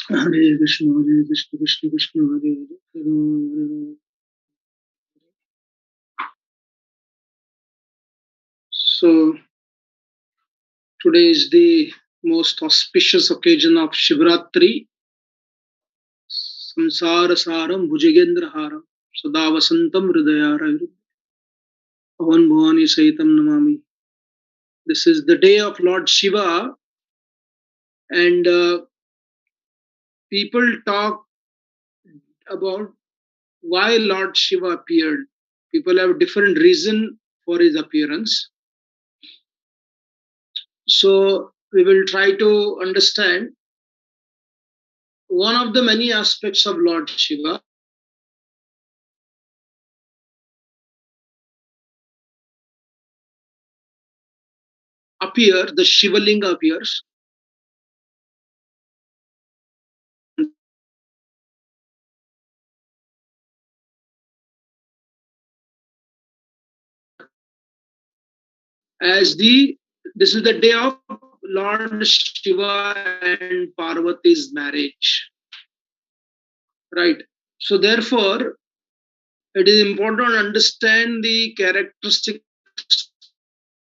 Hare Krishna, Krishna Krishna, Hare Hare, Hare Ram, Hare Ram. So today is the most auspicious occasion of Shivratri. Samsara Saram Bhujagendra Haram Sada Vasantam Hridayara Pavan Bhavani Sahitam Namami. This is the day of Lord Shiva, and people talk about why Lord Shiva appeared. People have different reason for his appearance. So we will try to understand one of the many aspects of Lord Shiva. The Shivalinga appears. This is the day of Lord Shiva and Parvati's marriage. Right. So therefore, it is important to understand the characteristics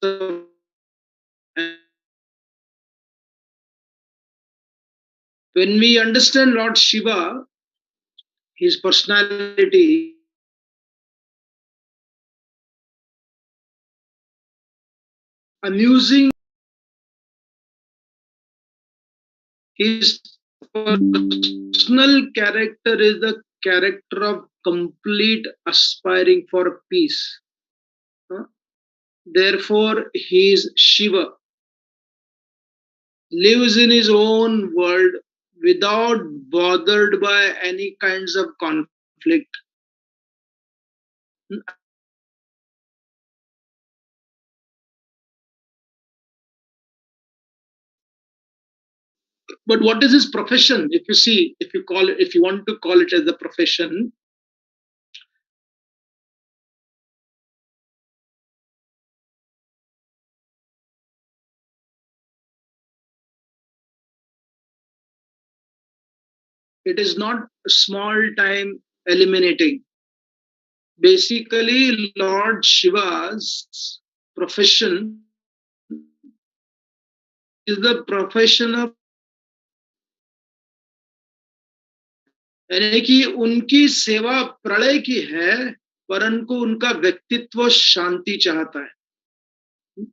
of, when we understand Lord Shiva, his personality, amusing, his personal character is the character of complete aspiring for peace. Therefore, he is Shiva, lives in his own world without bothered by any kinds of conflict. But what is his profession? If you see, if you want to call it as a profession, it is not small time eliminating. Basically, Lord Shiva's profession is the profession of, यानी कि उनकी सेवा प्रलय की है, परंतु उनका व्यक्तित्व शांति चाहता है.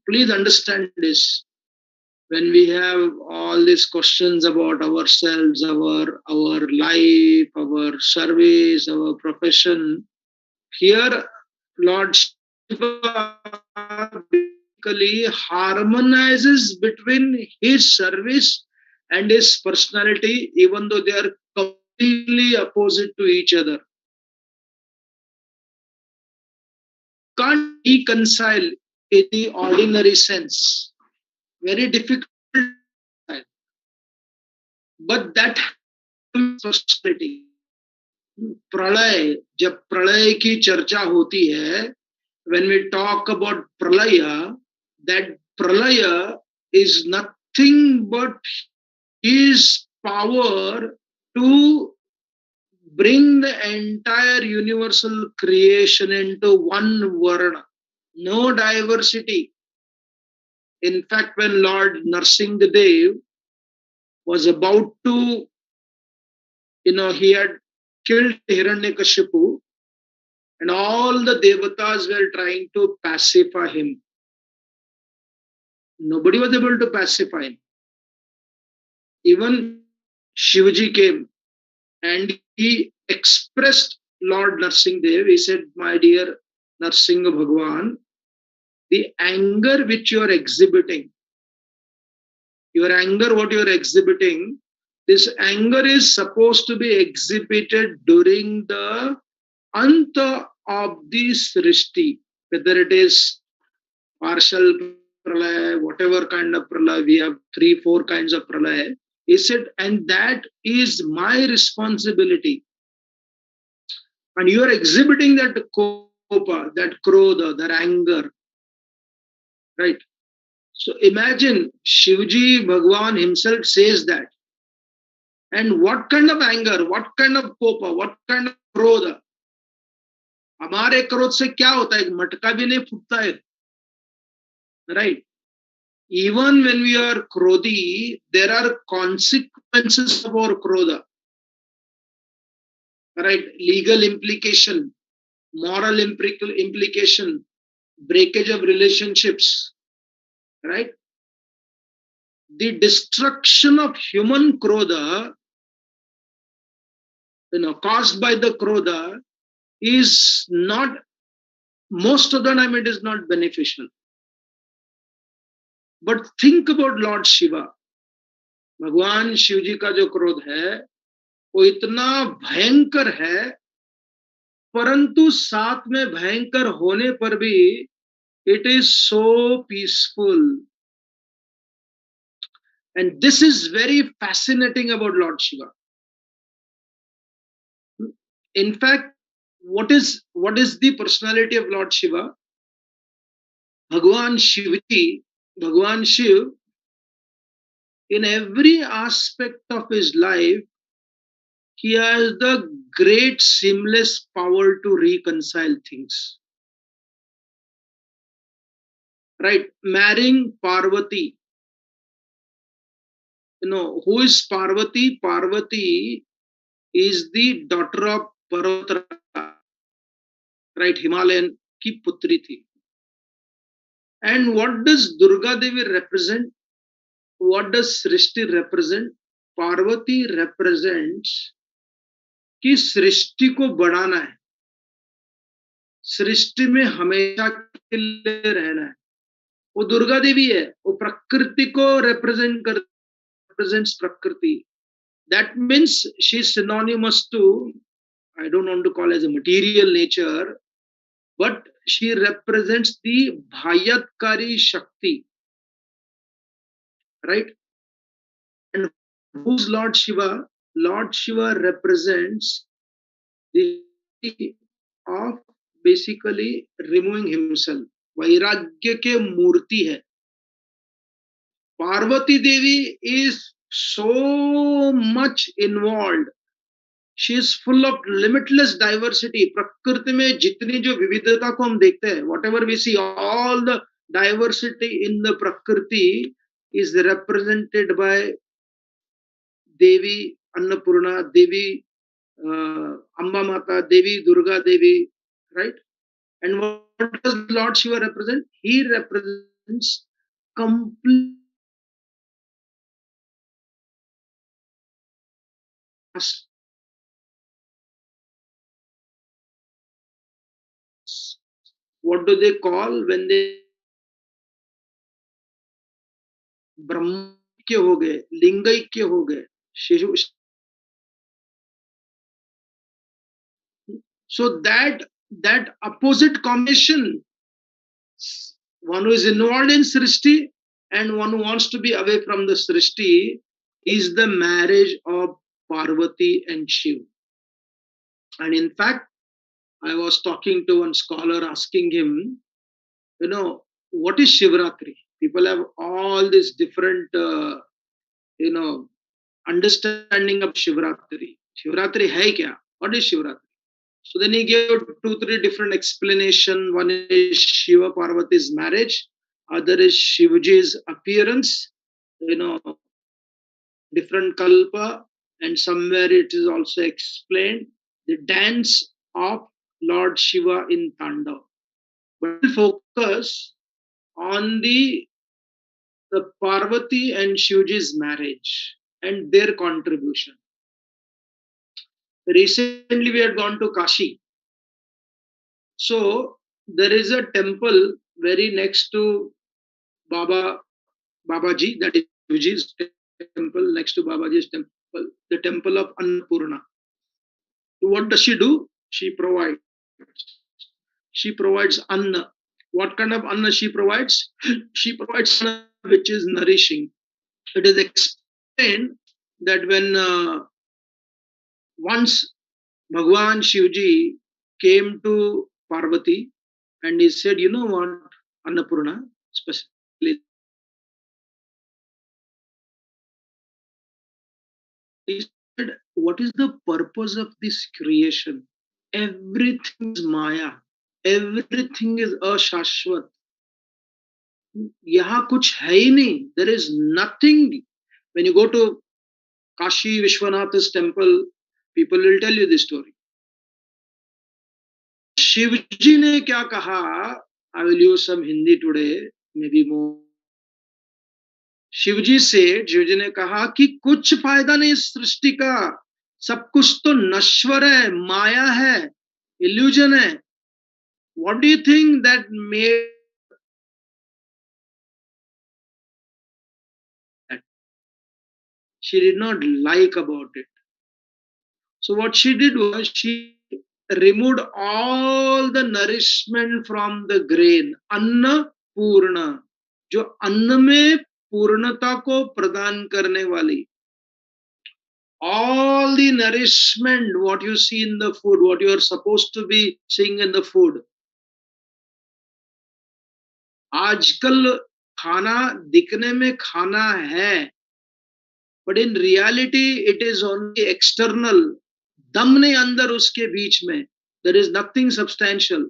Please understand this. When we have all these questions about ourselves, our life, our service, our profession, here Lord Shiva basically harmonizes between his service and his personality, even though they are completely opposite to each other. Can't reconcile in the ordinary sense. Very difficult. But that personality. प्रलय, जब प्रलय की चर्चा होती है, when we talk about pralaya, that pralaya is nothing but his power to bring the entire universal creation into one varna, no diversity. In fact, when Lord Narsingadev was about to, he had killed Hiranyakashipu, and all the devatas were trying to pacify him. Nobody was able to pacify him. Even Shivaji came and he expressed Lord Narsingdev. He said, "My dear Narsingha Bhagwan, the anger which you are exhibiting, what you are exhibiting, this anger is supposed to be exhibited during the anta of the srishti, whether it is partial pralaya, whatever kind of pralaya, we have 3-4 kinds of pralaya." He said, and that is my responsibility. And you are exhibiting that kopa, that krodha, that anger. Right? So imagine Shivji Bhagwan himself says that. And what kind of anger, what kind of kopa, what kind of क्रोध, हमारे क्रोध से क्या होता है, मटका भी नहीं फूटता है, right? Even when we are krodhi, there are consequences of our krodha, right? Legal implication, moral implication, breakage of relationships, right? The destruction of human krodha, caused by the krodha, is not, most of the time it is not beneficial. But think about Lord Shiva. भगवान शिव जी का जो क्रोध है वो इतना भयंकर है, परंतु साथ में भयंकर होने पर भी it is so peaceful. And this is very fascinating about Lord Shiva. In fact, what is the personality of Lord Shiva? Bhagwan Shivji, Bhagwan Shiv, in every aspect of his life, he has the great seamless power to reconcile things. Right? Marrying Parvati. Who is Parvati? Parvati is the daughter of Parvatra, right? Himalayan ki putri thi. And what does Durga Devi represent? What does Srishti represent? Parvati represents कि सृष्टि को बढ़ाना है, सृष्टि में हमेशा के लिए रहना है. वो दुर्गा देवी है, वो प्रकृति को represents prakriti. That means she is synonymous to, I don't want to call as a material nature, but she represents the bhayatkari shakti, right? And who's Lord Shiva? Lord Shiva represents the of basically removing himself. वैराग्य के मूर्ति है. Parvati Devi is so much involved. She is full of limitless diversity. प्रकृति में जितनी जो विविधता को हम देखते हैं, whatever we see, all the diversity in the prakriti is represented by Devi Annapurna, Devi Amba Mata, Devi Durga Devi, right? And what does Lord Shiva represent? He represents complete. What do they call when they ब्रह्मैक्य हो गए, लिंगैक्य हो गए, शिशु. So that opposite combination, one who is involved in Srishti and one who wants to be away from the Srishti, is the marriage of Parvati and Shiva. And in fact, I was talking to one scholar asking him, what is Shivratri? People have all this different, understanding of Shivratri. Shivratri hai kya? What is Shivratri? So then he gave 2-3 different explanation. One is Shiva Parvati's marriage. Other is Shivaji's appearance. Different kalpa. And somewhere it is also explained the dance of Lord Shiva in Tandav. But we'll focus on the Parvati and Shivaji's marriage and their contribution. Recently we had gone to Kashi. So there is a temple very next to Babaji, that is Shivaji's temple, next to Babaji's temple, the temple of Annapurna. So what does she do? She provides anna. What kind of anna she provides? She provides anna which is nourishing. It is explained that when once Bhagwan Shivji came to Parvati and he said, you know what, Annapurna, specifically, what is the purpose of this creation? Everything is Maya. Everything is ashashvat. यहाँ कुछ है ही नहीं. There is nothing. When you go to Kashi Vishwanath's temple, people will tell you this story. Shiv जी ने क्या कहा? I will use some Hindi today, maybe more. Shiv जी ने कहा कि कुछ फायदा नहीं इस सृष्टि का, सब कुछ तो नश्वर है, माया है, इल्यूजन है. What do you think that made that? She did not like about it. So what she did was she removed all the nourishment from the grain, anna purna, जो अन्न में पूर्णता को प्रदान करने वाली. All the nourishment, what you see in the food, what you are supposed to be seeing in the food. आजकल खाना दिखने में खाना है, but in reality it is only external. दम नहीं अंदर उसके बीच में. There is nothing substantial.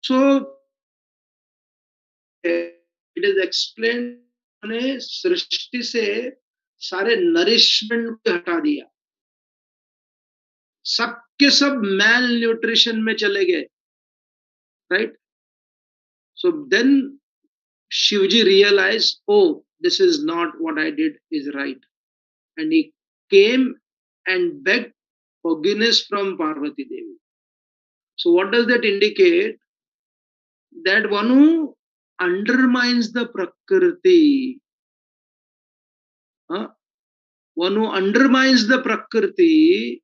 So it is explained ने सृष्टि से सारे नरिशमेंट को हटा दिया. सबके सब मैल न्यूट्रिशन में चले गए. Right? So then Shivji realized, oh, this is not what I did is right. And he came and begged forgiveness from Parvati Devi. So what does that indicate? That one who undermines the Prakriti, one who undermines the Prakriti,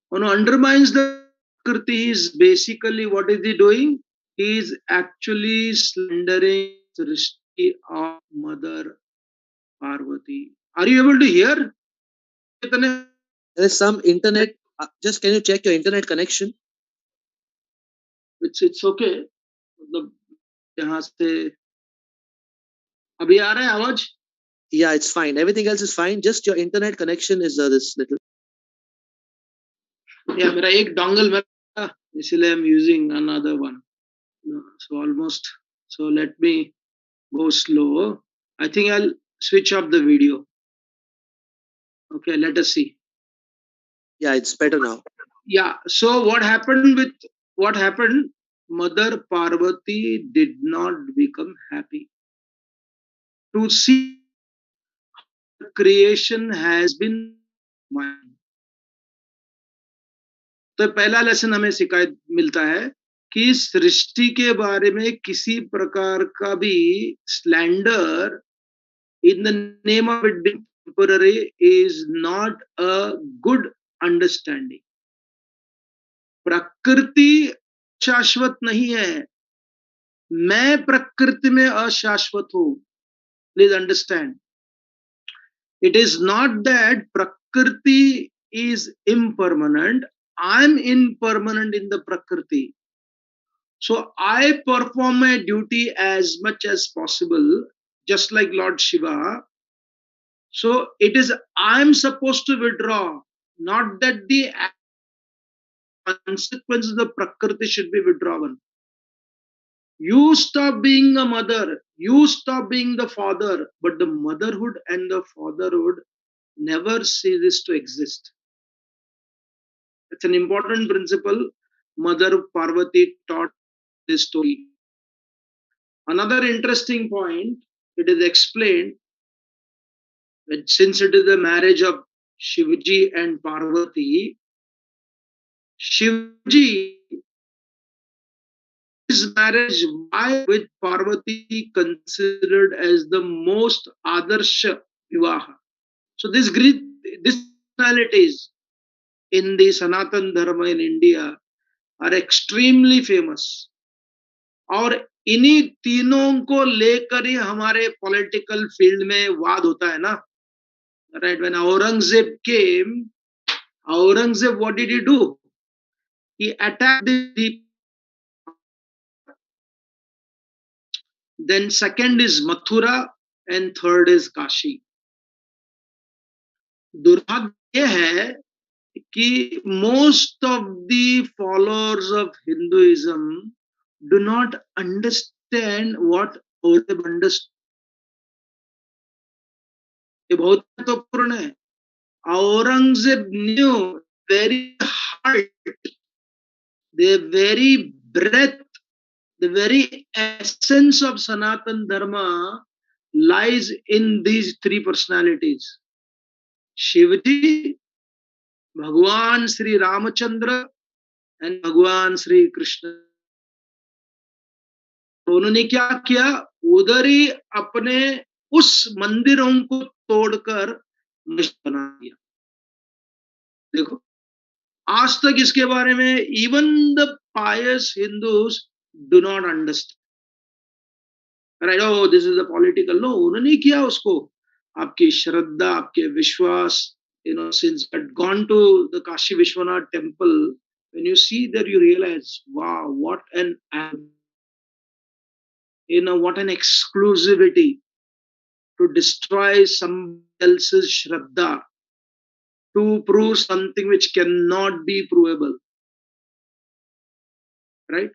one who undermines the Prakriti is basically, what is he doing? He is actually slandering Srishti of Mother Parvati. Are you able to hear? There is some internet. Just can you check your internet connection? It's okay. मतलब यहाँ से अभी आ रहा है आवाज? Yeah, it's fine. Everything else is fine. Just your internet connection is this little. Yeah, मेरा एक dongle में इसलिए I'm using another one. So almost. So let me go slow. I think I'll switch off the video. Okay, let us see. Yeah, it's better now. Yeah. So what happened? Mother Parvati did not become happy to see creation has been mine. तो पहला lesson हमें शिकायत मिलता है कि सृष्टि के बारे में किसी प्रकार का भी slander in the name of it being temporary is not a good understanding. प्रकृति शाश्वत नहीं है, मैं प्रकृति में अशाश्वत हूं. Please understand. It is not that prakriti is impermanent. I'm impermanent in the prakriti. So I perform my duty as much as possible, just like Lord Shiva. So it is I'm supposed to withdraw, not that the consequences of the prakriti should be withdrawn. You stop being a mother, you stop being the father, but the motherhood and the fatherhood never ceases to exist. It's an important principle Mother Parvati taught this story. Another interesting point, it is explained that since it is the marriage of Shivji and Parvati, Shivji, his marriage with Parvati considered as the most Adarsha Vivaha. So these personalities in the Sanatan Dharma in India are extremely famous. और इन्हीं तीनों को लेकर ही हमारे political field में वाद होता है ना. Right. When Aurangzeb came, Aurangzeb what did he do? He attacked the. Then second is Mathura, and third is Kashi. दुर्भाग्य है कि most of the followers of Hinduism do not understand what Aurangzeb understood. ये बहुत महत्वपूर्ण है. Aurangzeb knew very heart, the very breath, the very essence of Sanatan Dharma lies in these three personalities. Shivji, Bhagwan Sri Ramachandra and Bhagwan Sri Krishna. तो उन्होंने क्या किया, उधर ही अपने उस मंदिरों को तोड़कर मस्जिद बना दिया. देखो, आज तक इसके बारे में even the pious Hindus do not understand. Right, oh this is the political. No, उन्होंने किया उसको. आपकी श्रद्धा, आपके विश्वास, since I had gone to the Kashi Vishwanath temple, when you see there, you realize, wow, what an exclusivity to destroy somebody else's shraddha, to prove something which cannot be provable. Right?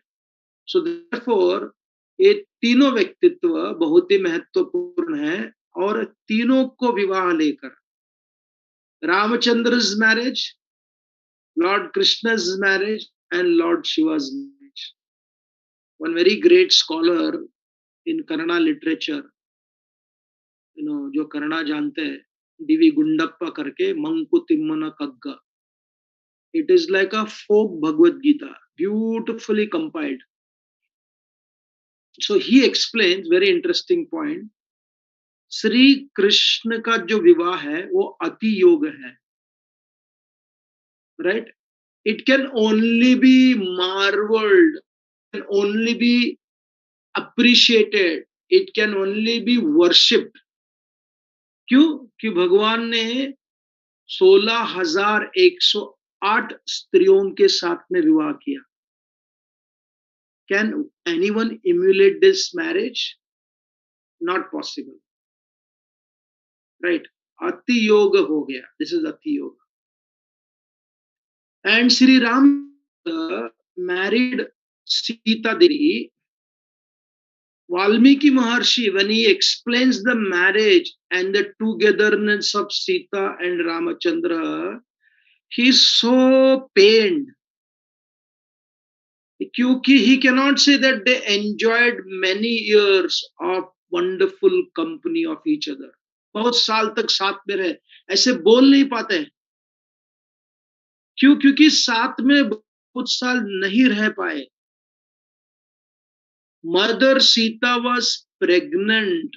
So therefore, ये तीनों व्यक्तित्व बहुत ही महत्वपूर्ण है. और तीनों को विवाह लेकर, Ramachandra's marriage, Lord Krishna's marriage, and Lord Shiva's marriage. One very great scholar in Kannada literature, जो कन्नड़ा जानते हैं, डीवी गुंडप्पा करके, मंकुतिम्मन कग्गा. It is like a folk Bhagavad Gita, beautifully compiled. So he explains very interesting point. Shri Krishna का जो विवाह है वो अति योग है. Right? It can only be marveled, can only be appreciated, it can only be worshipped. क्यों? कि भगवान ने 16,108 स्त्रियों के साथ में विवाह किया. Can anyone emulate this marriage? Not possible. Right? अति योग हो गया. This is अति योग. And Sri Ram married Sita Devi. Valmiki Maharshi, when he explains the marriage and the togetherness of Sita and Ramachandra, he is so pained. क्योंकि he cannot say that they enjoyed many years of wonderful company of each other. बहुत साल तक साथ में रहे, ऐसे बोल नहीं पाते हैं. क्यों? क्योंकि साथ में कुछ साल नहीं रह पाए. Mother Sita was pregnant,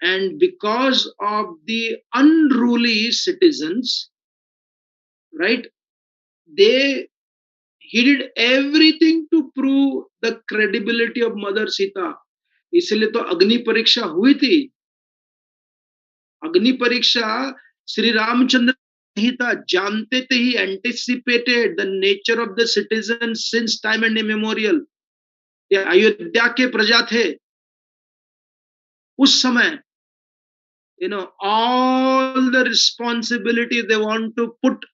and because of the unruly citizens, right, he did everything to prove the credibility of Mother Sita. इसलिए तो अग्नि परीक्षा हुई थी. अग्नि परीक्षा श्री रामचंद्र नहीं था, जानते थे. He anticipated the nature of the citizen since time and immemorial. Ayodhya के प्रजा थे उस समय. all the responsibility they want to put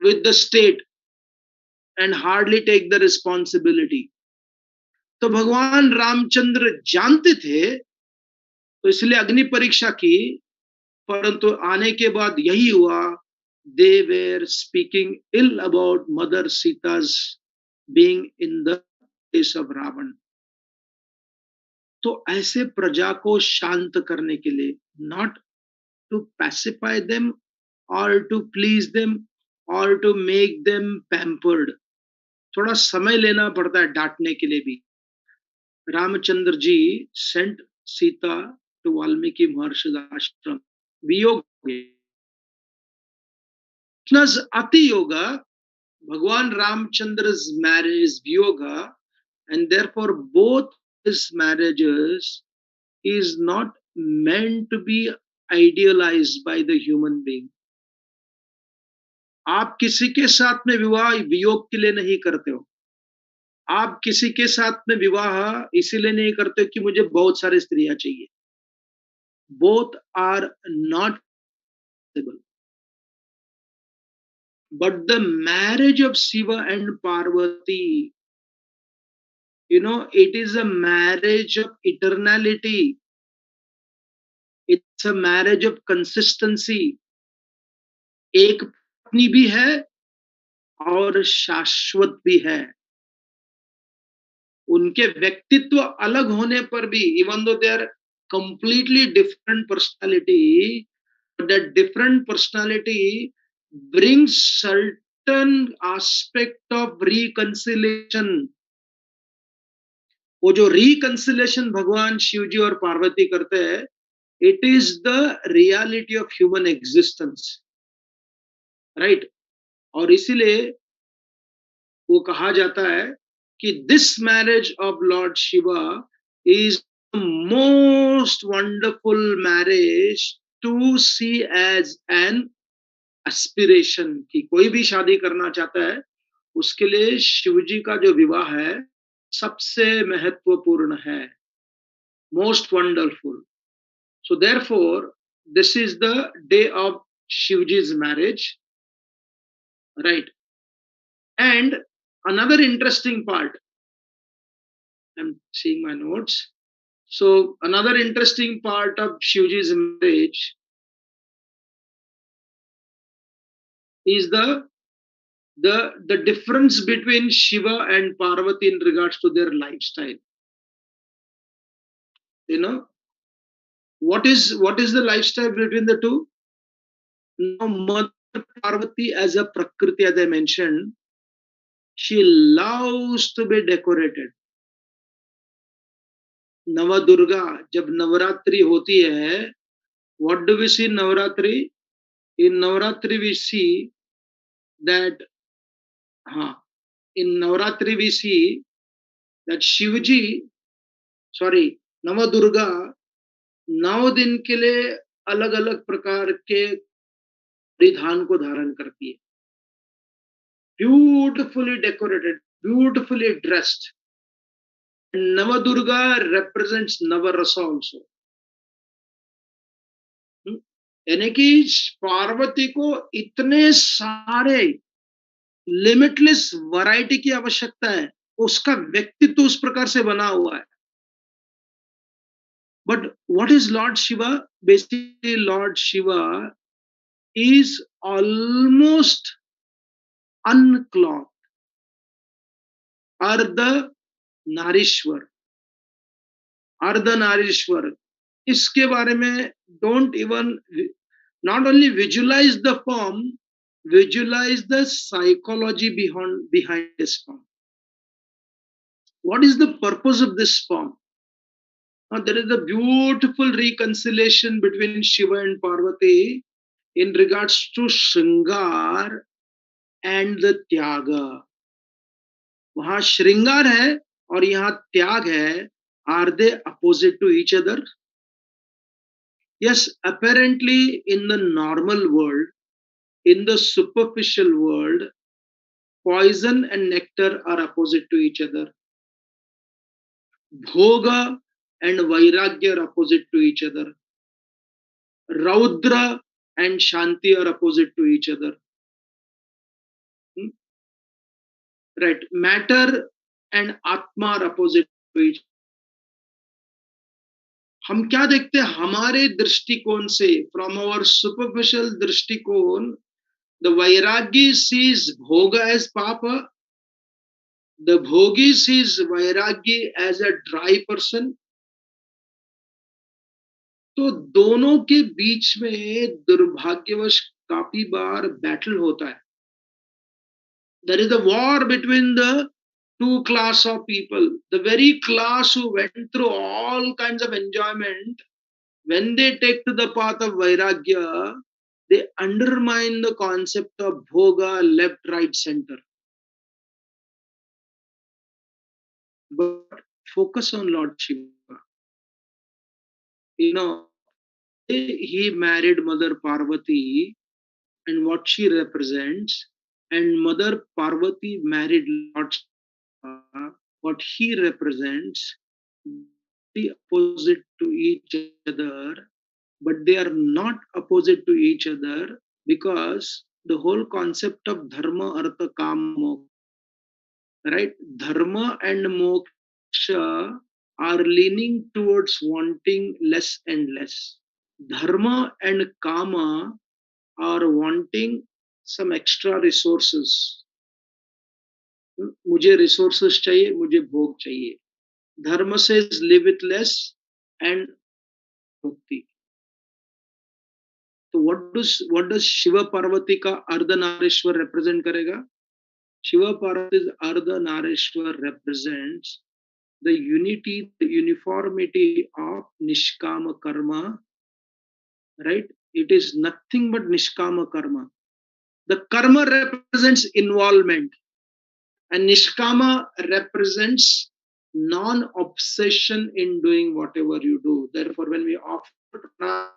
with the state and hardly take the responsibility. तो भगवान रामचंद्र जानते थे, तो इसलिए अग्नि परीक्षा की. परंतु आने के बाद यही हुआ. They were speaking ill about Mother Sita's being in the place of Ravan. तो ऐसे प्रजा को शांत करने के लिए, not to pacify them or to please them or to make them pampered, थोड़ा समय लेना पड़ता है डांटने के लिए भी. Ramchandra ji sent Sita to Valmiki Maharshi's ashram. वियोग Krishna's Ati Yoga, Bhagwan Ramchandra's marriage is Yoga, and therefore both his marriages is not meant to be idealized by the human being. आप किसी के साथ में विवाह वियोग के लिए नहीं करते हो. आप किसी के साथ में विवाह इसीलिए नहीं करते हो कि मुझे बहुत सारी स्त्रियां चाहिए. both are not possible. But the marriage of Shiva and Parvati, it is a marriage of eternality. It's a marriage of consistency. एक पत्नी भी है और शाश्वत भी है. उनके व्यक्तित्व अलग होने पर भी, even though they are completely different personality, that different personality brings certain aspect of reconciliation. वो जो reconciliation भगवान शिव जी और पार्वती करते हैं, it is the reality of human existence, right? और इसीलिए वो कहा जाता है कि this marriage of Lord Shiva is the most wonderful marriage to see as an aspiration. कि कोई भी शादी करना चाहता है, उसके लिए शिव जी का जो विवाह है सबसे महत्वपूर्ण है, most wonderful. So therefore this is the day of Shivji's marriage, right? And another interesting part, I'm seeing my notes. So another interesting part of Shivji's marriage is the difference between Shiva and Parvati in regards to their lifestyle. What is the lifestyle between the two? Now Mother Parvati as a Prakriti, as I mentioned, she loves to be decorated. Navadurga, जब नवरात्रि होती है, what do we see in Navratri? In Navratri we see that in Navratri we see that Shivji, sorry, Navadurga 9 दिन के लिए अलग अलग प्रकार के परिधान को धारण करती है. Beautifully decorated, beautifully dressed. And Navadurga represents Navarasa also. यानी कि पार्वती को इतने सारे लिमिटलेस वैरायटी की आवश्यकता है, उसका व्यक्तित्व उस प्रकार से बना हुआ है. But what is Lord Shiva? Basically, Lord Shiva is almost unclothed. Ardha Narishwar. Ardha Narishwar. इसके बारे में don't even, not only visualize the form, visualize the psychology behind this form. What is the purpose of this form? There is a beautiful reconciliation between Shiva and Parvati in regards to Shringar and the Tyaga. वहां श्रृंगार है और यहाँ त्याग है. Are they opposite to each other? Yes, apparently in the normal world, in the superficial world, poison and nectar are opposite to each other. Bhoga and Vairagya are opposite to each other. Raudra and Shanti are opposite to each other. Right. Matter and Atma are opposite to each other. हम क्या देखते हैं हमारे दृष्टिकोण से, from our superficial दृष्टिकोण, the Vairagi sees Bhoga as Papa, the Bhogi sees Vairagi as a dry person. तो दोनों के बीच में दुर्भाग्यवश काफी बार बैटल होता है. There is a war between the two class of people. The very class who went through all kinds of enjoyment, when they take to the path of Vairagya, they undermine the concept of Bhoga, left, right, center. But focus on Lord Shiva. He married Mother Parvati and what she represents, and Mother Parvati married Lord Shiva, what he represents, the opposite to each other. but they are not opposite to each other, because the whole concept of dharma, artha, kama, moksha, right? Dharma and moksha are leaning towards wanting less and less. Dharma and kama are wanting some extra resources. मुझे resources चाहिए, मुझे भोग चाहिए. Dharma says live with less and bhakti. तो what does Shiva Parvati का Ardhanarishvara represent करेगा? Shiva Parvati's Ardhanarishwar represents the unity, the uniformity of Nishkama Karma, right? It is nothing but Nishkama Karma. The Karma represents involvement, and Nishkama represents non-obsession in doing whatever you do. Therefore, when we offer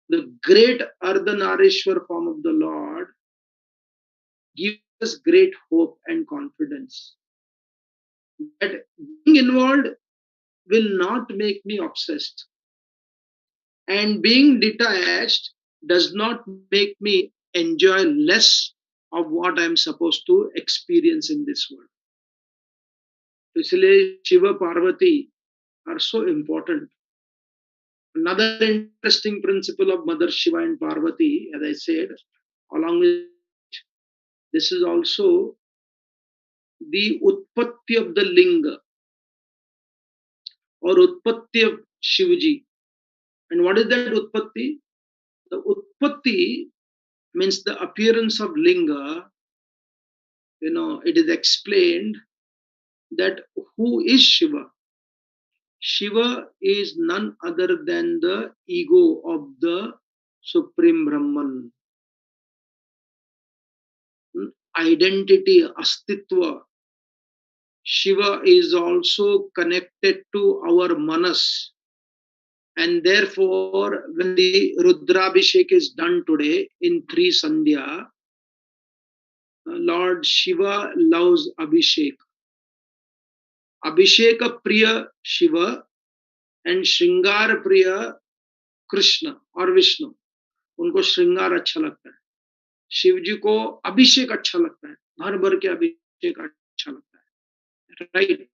the great Ardhanarishwar form of the Lord, gives us great hope and confidence that being involved will not make me obsessed, and being detached does not make me enjoy less of what I am supposed to experience in this world. इसलिए Shiva Parvati are so important. Another interesting principle of Mother Shiva and Parvati, as I said, along with this is also the utpatti of the linga or utpatti of Shivji. And what is that utpatti? The utpatti means the appearance of linga. It is explained that who is Shiva? Shiva is none other than the ego of the Supreme Brahman. Identity, astitva. Shiva is also connected to our manas. And therefore, when the Rudrabhishek is done today in 3 Sandhya, Lord Shiva loves Abhishek. Abhisheka Priya Shiva and Shringar Priya Krishna or Vishnu. उनको श्रृंगार अच्छा लगता है. शिव जी को अभिषेक अच्छा लगता है, भर भर के अभिषेक अच्छा लगता है, right?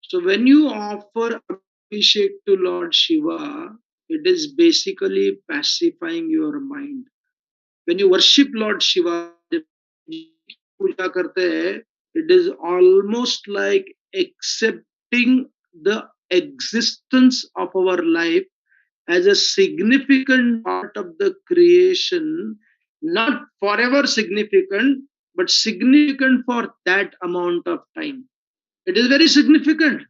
So when you offer abhishek to Lord Shiva, it is basically pacifying your mind. When you worship Lord Shiva, puja karte hai, it is almost like accepting the existence of our life as a significant part of the creation, not forever significant, but significant for that amount of time. It is very significant.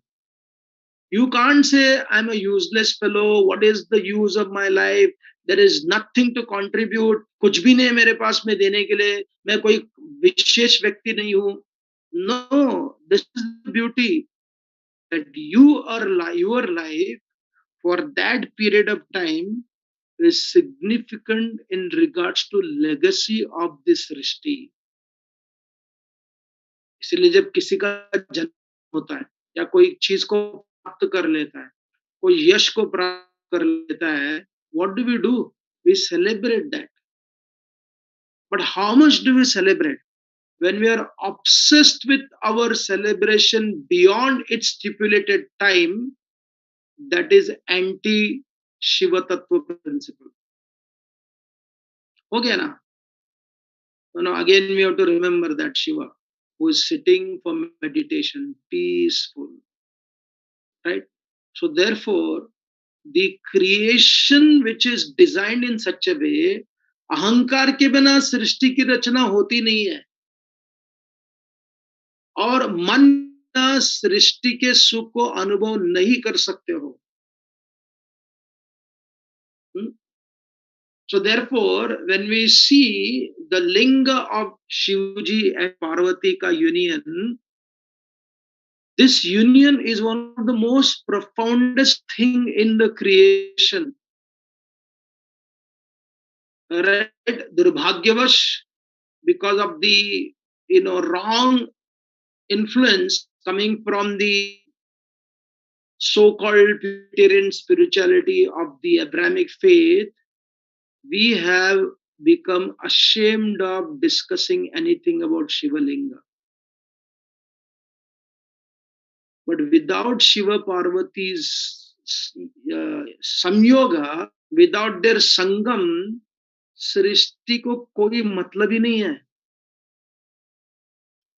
You can't say, I'm a useless fellow, what is the use of my life? There is nothing to contribute. कुछ भी नहीं मेरे पास में देने के लिए, मैं कोई विशेष व्यक्ति नहीं हूं. No, this is the beauty that your life for that period of time is significant in regards to legacy of this सृष्टि. इसलिए जब किसी का जन्म होता है या कोई चीज को प्राप्त कर लेता है, कोई यश को प्राप्त कर लेता है, what do we do? We celebrate that. But how much do we celebrate? When we are obsessed with our celebration beyond its stipulated time, that is anti Shiva Tattva principle. हो गया ना? Again we have to remember that Shiva who is sitting for meditation, peaceful, right? So therefore, the creation which is designed in such a way, अहंकार के बिना सृष्टि की रचना होती नहीं है, और मन सृष्टि के सुख को अनुभव नहीं कर सकते हो. So therefore, when we see the linga of Shivji and Parvati ka union, this union is one of the most profoundest thing in the creation. Right? Durbhagyavash, because of the wrong influence coming from the so-called Puritan spirituality of the Abrahamic faith, we have become ashamed of discussing anything about Shiva Linga. But without Shiva Parvati's samyoga, without their sangam, सृष्टि को कोई मतलब ही नहीं है.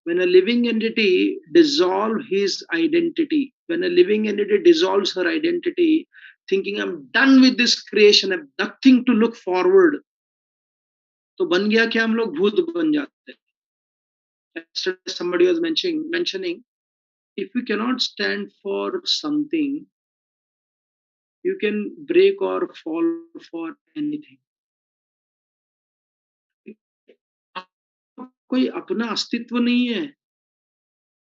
When a living entity dissolves his identity, when a living entity dissolves her identity, thinking I'm done with this creation, I have nothing to look forward, तो बन गया क्या, हम लोग भूत बन जाते हैं. Somebody was mentioning, if you cannot stand for something, you can break or fall for anything. कोई अपना अस्तित्व नहीं है.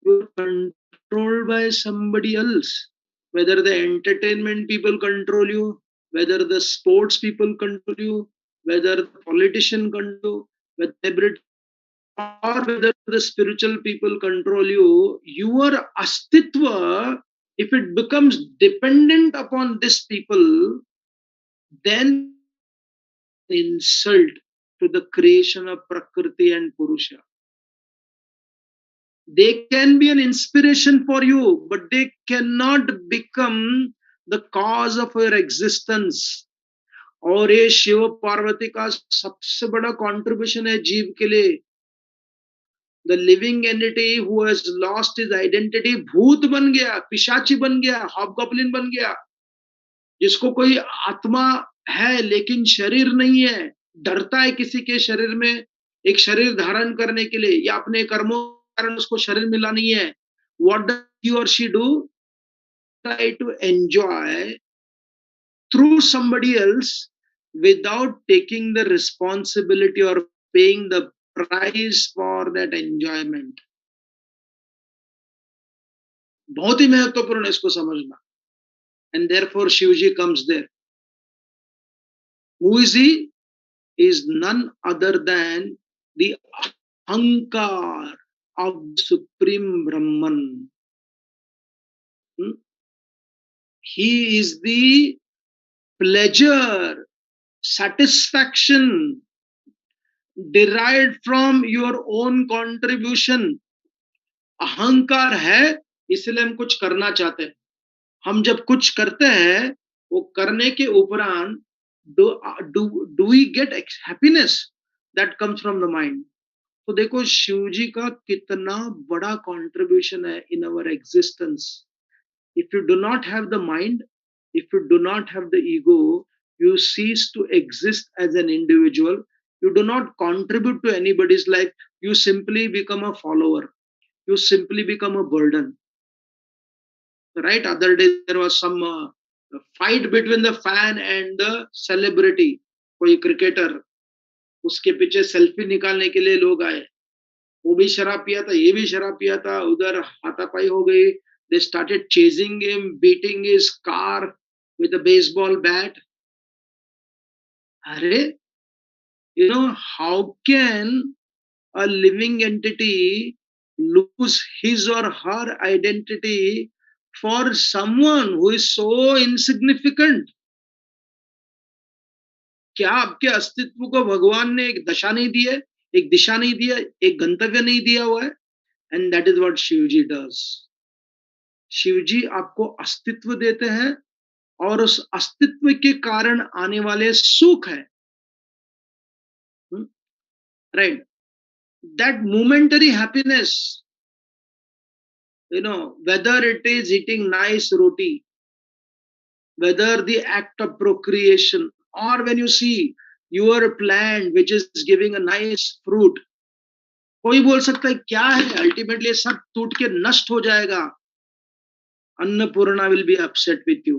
You are controlled by somebody else. Whether the entertainment people control you, whether the sports people control you, whether the politician control you, whether or whether the spiritual people control you, your astitva, if it becomes dependent upon these people, then insult to the creation of Prakriti and Purusha. They can be an inspiration for you, but they cannot become the cause of your existence. और ये शिव पार्वती का सबसे बड़ा contribution है जीव के लिए. The living entity who has lost his identity भूत बन गया, पिशाची बन गया, हॉबगॉब्लिन बन गया, जिसको कोई आत्मा है लेकिन शरीर नहीं है, डरता है किसी के शरीर में एक शरीर धारण करने के लिए, या अपने कर्मों के कारण उसको शरीर मिला नहीं है. What does he or she do? Try to enjoy through somebody else without taking the responsibility or paying the price for that enjoyment. बहुत ही महत्वपूर्ण है इसको समझना. And therefore Shivji comes there. Who is he? He is none other than the ahankar of Supreme Brahman. He is the pleasure, satisfaction derived from your own contribution. अहंकार है इसलिए हम कुछ करना चाहते हैं. हम जब कुछ करते हैं वो करने के उपरांत do we get happiness that comes from the mind. तो देखो शिव जी का कितना बड़ा contribution है in our existence. If you do not have the mind, if you do not have the ego, you cease to exist as an individual. You do not contribute to anybody's life. You simply become a follower. You simply become a burden. Right? Other day there was some fight between the fan and the celebrity. कोई cricketer, उसके पीछे selfie निकालने के लिए लोग आए. वो भी शराब पिया था, ये भी शराब पिया था, उधर हाथापाई हो गई. They started chasing him, beating his car with a baseball bat. Arre, how can a living entity lose his or her identity for someone who is so insignificant? क्या आपके अस्तित्व को भगवान ने एक दशा नहीं दी है, एक दिशा नहीं दिया, एक गंतव्य नहीं दिया हुआ है? And that is what Shivji does. Shivji आपको अस्तित्व देते हैं और उस अस्तित्व के कारण आने वाले सुख है. Right? That momentary happiness, whether it is eating nice roti, whether the act of procreation, or when you see your plant which is giving a nice fruit, कोई बोल सकता है क्या है, अल्टीमेटली सब टूट के नष्ट हो जाएगा. Annapurna will be upset with you.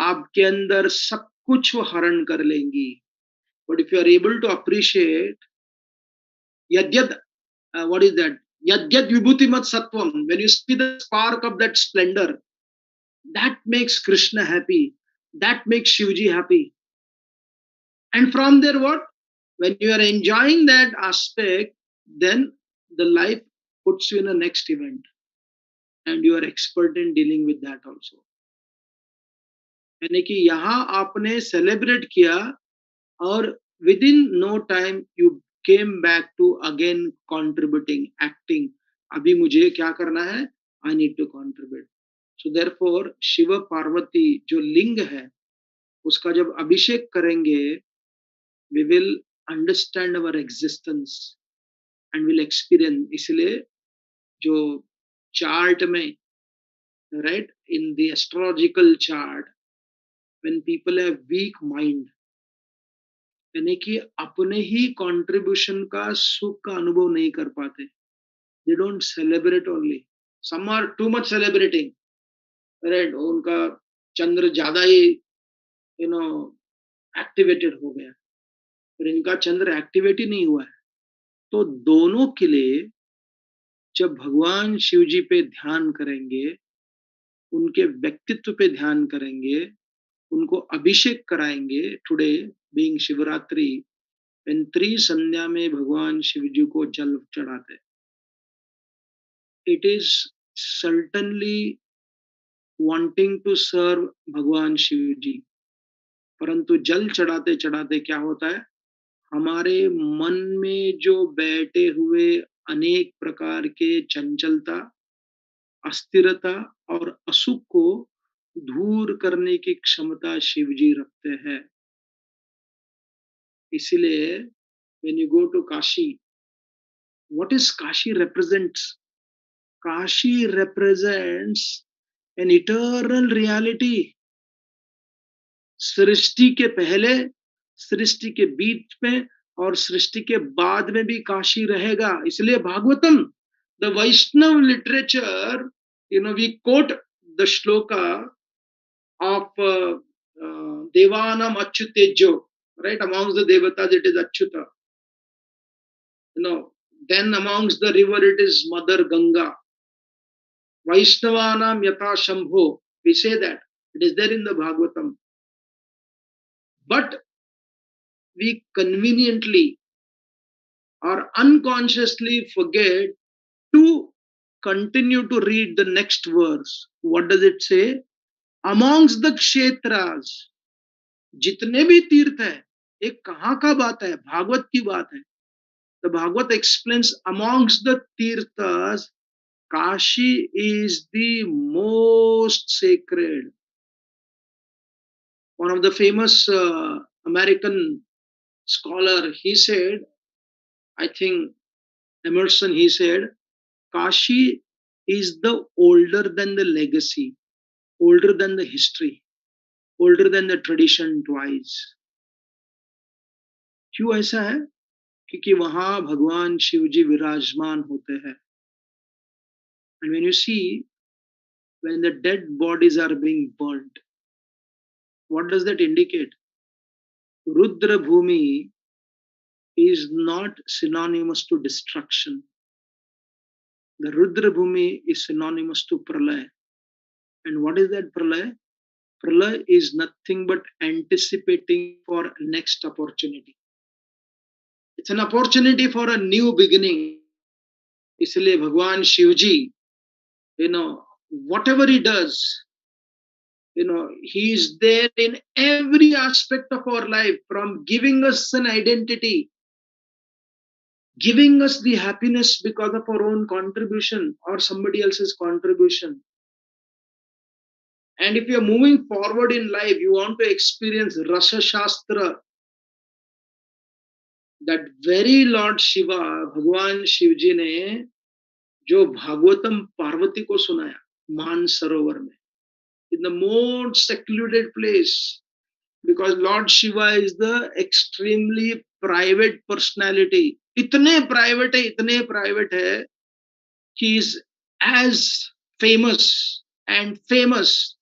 आपके अंदर सब कुछ वो हरण कर लेंगी. But if you are able to appreciate यद्यद, what is that? Yadyad vibhutimat sattvam. When you see the spark of that splendor, that makes Krishna happy. That makes Shivji happy. And from there what? When you are enjoying that aspect, then the life puts you in a next event. and you are expert in dealing with that also. यानी कि यहाँ आपने celebrate किया और within no time you came back to again contributing, acting. अभी मुझे क्या करना है? I need to contribute. So therefore Shiv Parvati जो लिंग है उसका जब अभिषेक करेंगे, we will understand our existence and will experience. इसलिए जो चार्ट में, right, in the astrological chart, when people have weak mind, यानी कि अपने ही कंट्रीब्यूशन का सुख का अनुभव नहीं कर पाते, they don't celebrate only. Some are too much celebrating, right? उनका चंद्र ज्यादा ही you know एक्टिवेटेड हो गया, पर इनका चंद्र एक्टिवेट ही नहीं हुआ है. तो दोनों के लिए जब भगवान शिव जी पे ध्यान करेंगे, उनके व्यक्तित्व पे ध्यान करेंगे, उनको अभिषेक कराएंगे. टुडे बीइंग शिवरात्रि, when संध्या में भगवान शिव जी को जल चढ़ाते, it is certainly wanting to serve भगवान शिव जी. परंतु जल चढ़ाते चढ़ाते क्या होता है, हमारे मन में जो बैठे हुए अनेक प्रकार के चंचलता, अस्थिरता और असुख को दूर करने की क्षमता शिव जी रखते हैं. इसलिए when you go to Kashi, what is Kashi represents? Kashi represents an eternal reality. सृष्टि के पहले, सृष्टि के बीच में और सृष्टि के बाद में भी काशी रहेगा. इसलिए Bhagavatam, the Vaishnava literature, we quote the shloka of devanam achyutejo, right? Amongst the devatas it is achyuta, then amongst the river it is mother Ganga. Vaishnavanam yatha shambho, we say that it is there in the Bhagavatam. But we conveniently or unconsciously forget to continue to read the next verse. What does it say? Amongst the kshetras, जितने भी तीर्थ है, एक कहाँ का बात है? भागवत की बात है. The Bhagavad explains amongst the tirthas, Kashi is the most sacred. One of the famous American scholar, he said, I think Emerson, he said, Kashi is the older than the legacy, older than the history, older than the tradition twice. क्यों ऐसा है? क्योंकि वहां भगवान शिव जी विराजमान होते हैं. And when you see, when the dead bodies are being burnt, what does that indicate? Rudra Bhumi is not synonymous to destruction. The Rudra Bhumi is synonymous to Pralaya. And what is that Pralaya? Pralaya is nothing but anticipating for next opportunity. It's an opportunity for a new beginning. इसलिए भगवान शिव जी, whatever he does, he is there in every aspect of our life, from giving us an identity, giving us the happiness because of our own contribution or somebody else's contribution. And if you are moving forward in life, you want to experience Rasa Shastra, that very Lord Shiva, भगवान शिव जी ने जो भागवतम पार्वती को सुनाया मान सरोवर में, in the most secluded place, because Lord Shiva is the extremely private personality. इतने private है he is as famous and famous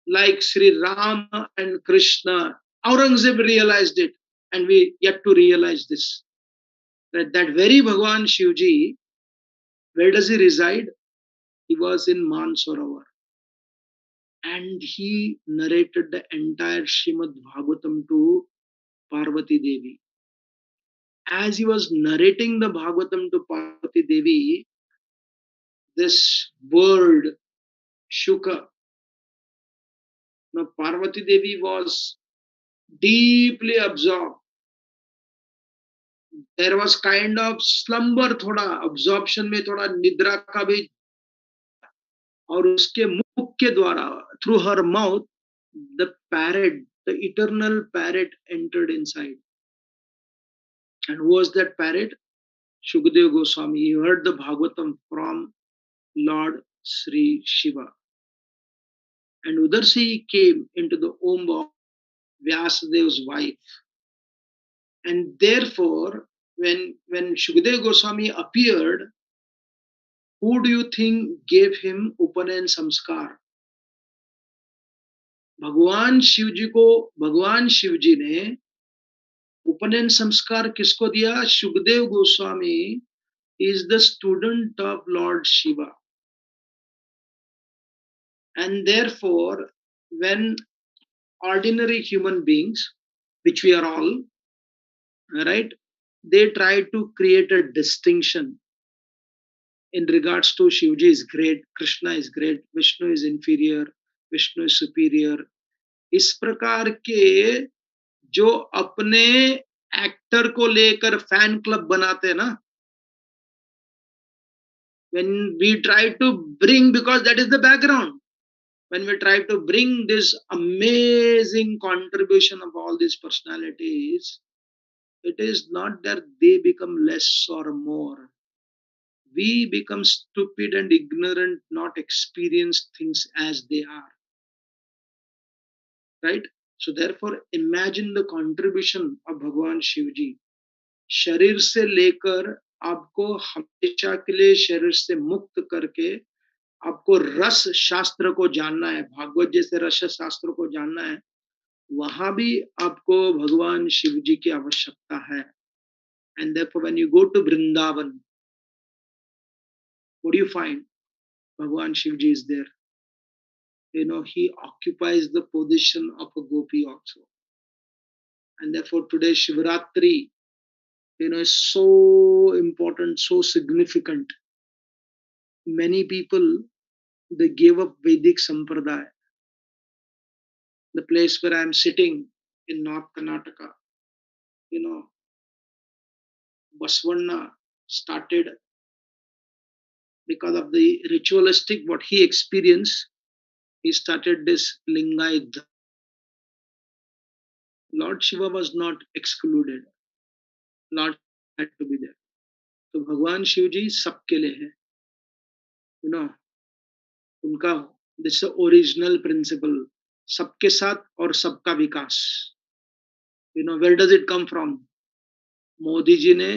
like Sri Rama and Krishna. Aurangzeb realized it, and we yet to realize this. That very Bhagwan Shivji, where does he reside? He was in Mansarovar. And he narrated the entire Srimad Bhagavatam to Parvati Devi. As he was narrating the Bhagavatam to Parvati Devi, this word Shuka. Now Parvati Devi was deeply absorbed. There was kind of slumber, थोड़ा absorption में थोड़ा निद्रा का भी, और उसके मुख के द्वारा, through her mouth, the parrot, the eternal parrot entered inside. And who was that parrot? Shukadeva Goswami. He heard the Bhagavatam from Lord Sri Shiva. And udhar se he came into the womb of Vyasadev's wife. And therefore, when Shukadeva Goswami appeared, who do you think gave him Upanayan Samskar? भगवान शिव जी ने उपनयन संस्कार किसको दिया? Shukdev Goswami is the student of Lord Shiva. And therefore, when ordinary human beings, which we are all, right, they try to create a distinction in regards to Shivji is great, Krishna is great, Vishnu is inferior, Vishnu is superior. इस प्रकार के जो अपने actor को लेकर fan club बनाते हैं ना, when we try to bring, because that is the background, when we try to bring this amazing contribution of all these personalities, it is not that they become less or more. We become stupid and ignorant, not experience things as they are. Right? So therefore, imagine the contribution of Bhagwan Shivji. शरीर से लेकर आपको हमेशा के लिए शरीर से मुक्त करके आपको रस शास्त्र को जानना है, भागवत जैसे रस शास्त्र को जानना है, वहां भी आपको भगवान शिव जी की आवश्यकता है. And therefore, when you go to Vrindavan, what do you find? Bhagwan Shivji is there. You know, he occupies the position of a gopi also. And therefore, today Shivratri, you know, is so important, so significant. Many people, they gave up Vedic Sampradaya. The place where I am sitting in North Karnataka, you know, Baswanna started because of the ritualistic what he experienced. He started this Lingayat. Lord Shiva was not excluded. Lord had to be there. तो भगवान शिव जी सबके लिए है. You know, उनका this original principle, सबके साथ और सबका विकास. You know, where does it come from? Modi ji ने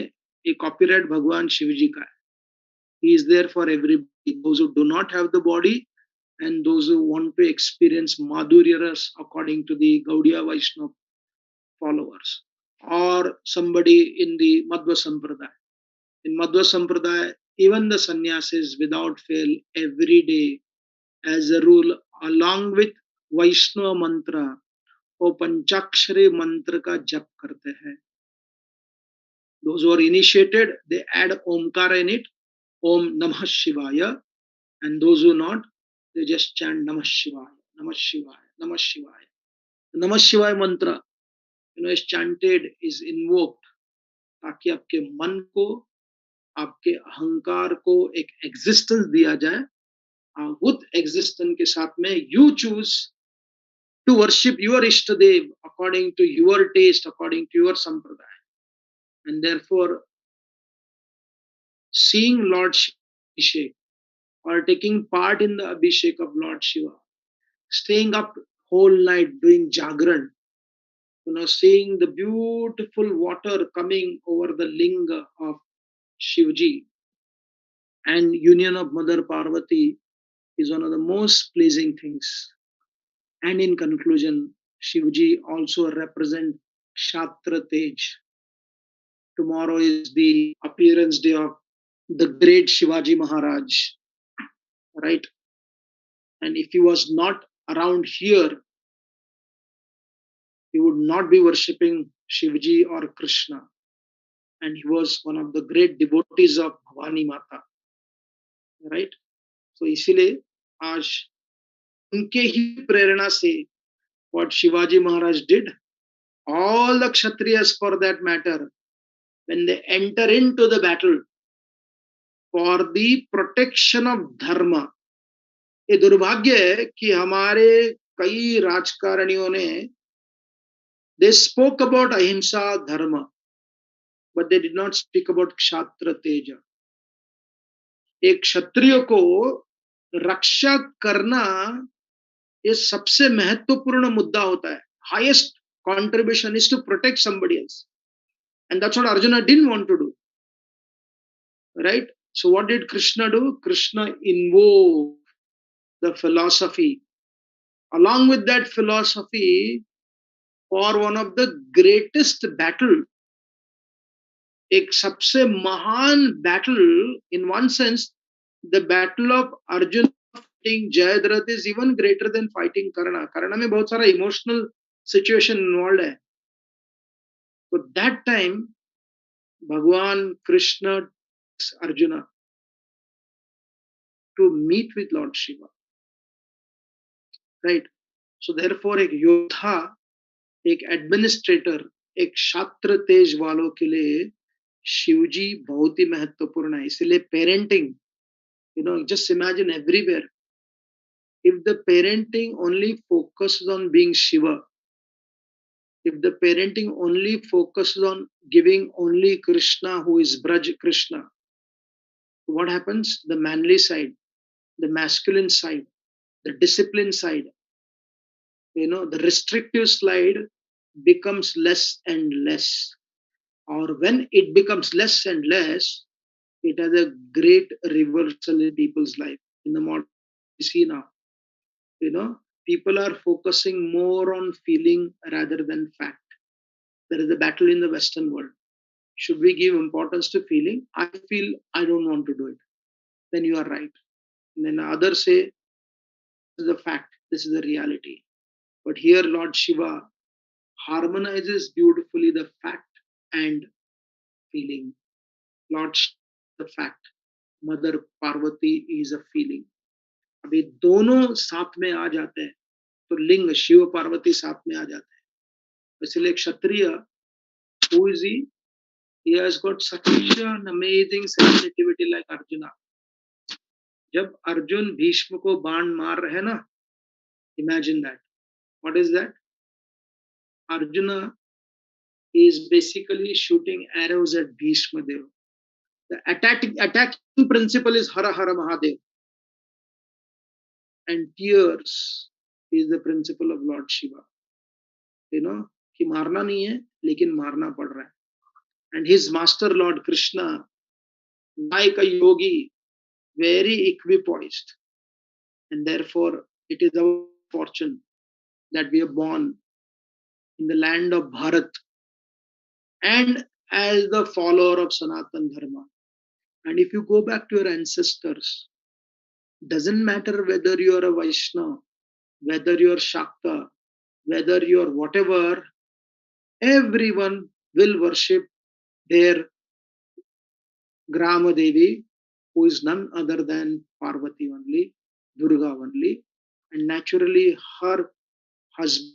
एक कॉपीराइट भगवान शिव जी का है. He is there for everybody. Those who do not have the body and those who want to experience Madhurya Ras according to the Gaudiya Vaishnava followers, or somebody in the Madhva Sampradaya. In Madhva Sampradaya, even the sannyasis without fail every day as a rule, along with Vaishnava mantra, वो पंचाक्षरी मंत्र का जप करते हैं. Those who are initiated, they add Omkara in it, Om Namah Shivaya, and those who not, they just chant Namah Shivaya, Namah Shivaya, Namah Shivaya. The Namah Shivaya mantra, you know, is chanted, is invoked, ताकि आपके मन को, आपके अहंकार को एक existence दिया जाए. With existence के साथ में you choose to worship your Ishtadev according to your taste, according to your sampradaya. And therefore, seeing Lord Abhishek or taking part in the Abhishek of Lord Shiva, staying up whole night doing Jagran, you know, seeing the beautiful water coming over the linga of Shivji and union of Mother Parvati is one of the most pleasing things. And in conclusion, Shivji also represents Kshatra Tej. Tomorrow is the appearance day of the great Shivaji Maharaj, right? And if he was not around here, he would not be worshipping Shivji or Krishna. And he was one of the great devotees of Bhavani Mata, right? So इसीलिए आज उनके ही प्रेरणा से what Shivaji Maharaj did, all the Kshatriyas for that matter, when they enter into the battle for the protection of Dharma, ये दुर्भाग्य है कि हमारे कई राजकारणियों ने they spoke about ahimsa dharma, but they did not speak about kshatra teja. एक क्षत्रिय को रक्षा करना ये सबसे महत्वपूर्ण मुद्दा होता है. Highest contribution is to protect somebody else, and that's what Arjuna didn't want to do, right? So what did Krishna do? Krishna invoked the philosophy. Along with that philosophy, for one of the greatest battle, एक सबसे महान battle, in one sense, the battle of Arjuna fighting Jayadratha is even greater than fighting Karna. Karna में बहुत सारा emotional situation involved है. So that time, Bhagwan Krishna takes Arjuna to meet with Lord Shiva, right? So therefore, एक योद्धा, एक administrator, एक क्षात्र तेज वालों के लिए शिवजी बहुत ही महत्वपूर्ण है. इसलिए parenting, just imagine everywhere. If the parenting only focuses on being Shiva, if the parenting only focuses on giving only Krishna, who is Braj Krishna, what happens? The manly side, the masculine side, the discipline side, the restrictive side becomes less and less. Or when it becomes less and less, it has a great reversal in people's life. In the modern we see now, people are focusing more on feeling rather than fact. There is a battle in the Western world. Should we give importance to feeling? I feel I don't want to do it. Then you are right. And then others say, this is a fact, this is the reality. But here Lord Shiva harmonizes beautifully the fact and feeling. Lord Shiva is the fact. Mother Parvati is a feeling. अब ये दोनों साथ में आ जाते हैं तो लिंग शिव पार्वती साथ में आ जाते हैं. इसलिए क्षत्रिय, who is he? He has got such an amazing sensitivity like Arjuna. जब अर्जुन भीष्म को बाण मार रहे हैं ना, imagine that. What is that? Arjuna is basically shooting arrows at Bhishma Dev. The attacking principle is Hara Hara Mahadev. And tears is the principle of Lord Shiva. कि मारना नहीं है लेकिन मारना पड़ रहा है. And his master Lord Krishna, like a yogi, very equipoised. And therefore, it is our fortune that we are born in the land of Bharat and as the follower of Sanatan Dharma. And if you go back to your ancestors, doesn't matter whether you are a Vaishnava, whether you are Shakta, whether you are whatever, everyone will worship their Grama Devi, who is none other than Parvati only, Durga only, and naturally her husband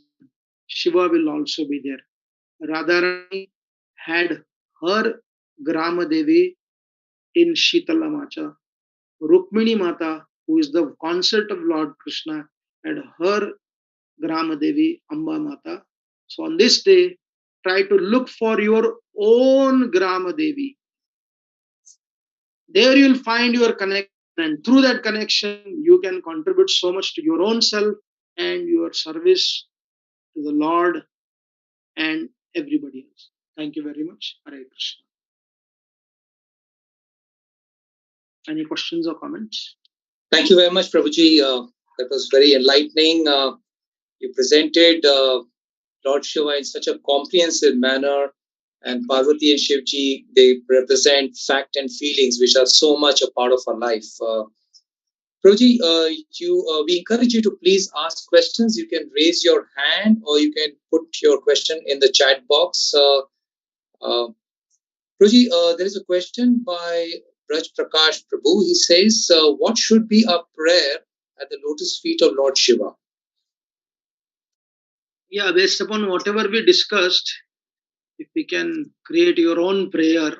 Shiva will also be there. Radharani had her Grama Devi in Shitala Macha. Rukmini Mata, who is the consort of Lord Krishna, had her Grama Devi, Amba Mata. So on this day, try to look for your own Grama Devi. There you will find your connection, and through that connection, you can contribute so much to your own self and your service to the Lord and everybody else. Thank you very much. Hare Krishna. Any questions or comments? Thank you very much, Prabhuji. That was very enlightening. You presented Lord Shiva in such a comprehensive manner, and Parvati and Shivji, they represent fact and feelings which are so much a part of our life. Prabhuji, we encourage you to please ask questions. You can raise your hand or you can put your question in the chat box. Prabhuji, there is a question by Braj Prakash Prabhu. He says, what should be our prayer at the lotus feet of Lord Shiva? Yeah, based upon whatever we discussed, if we can create your own prayer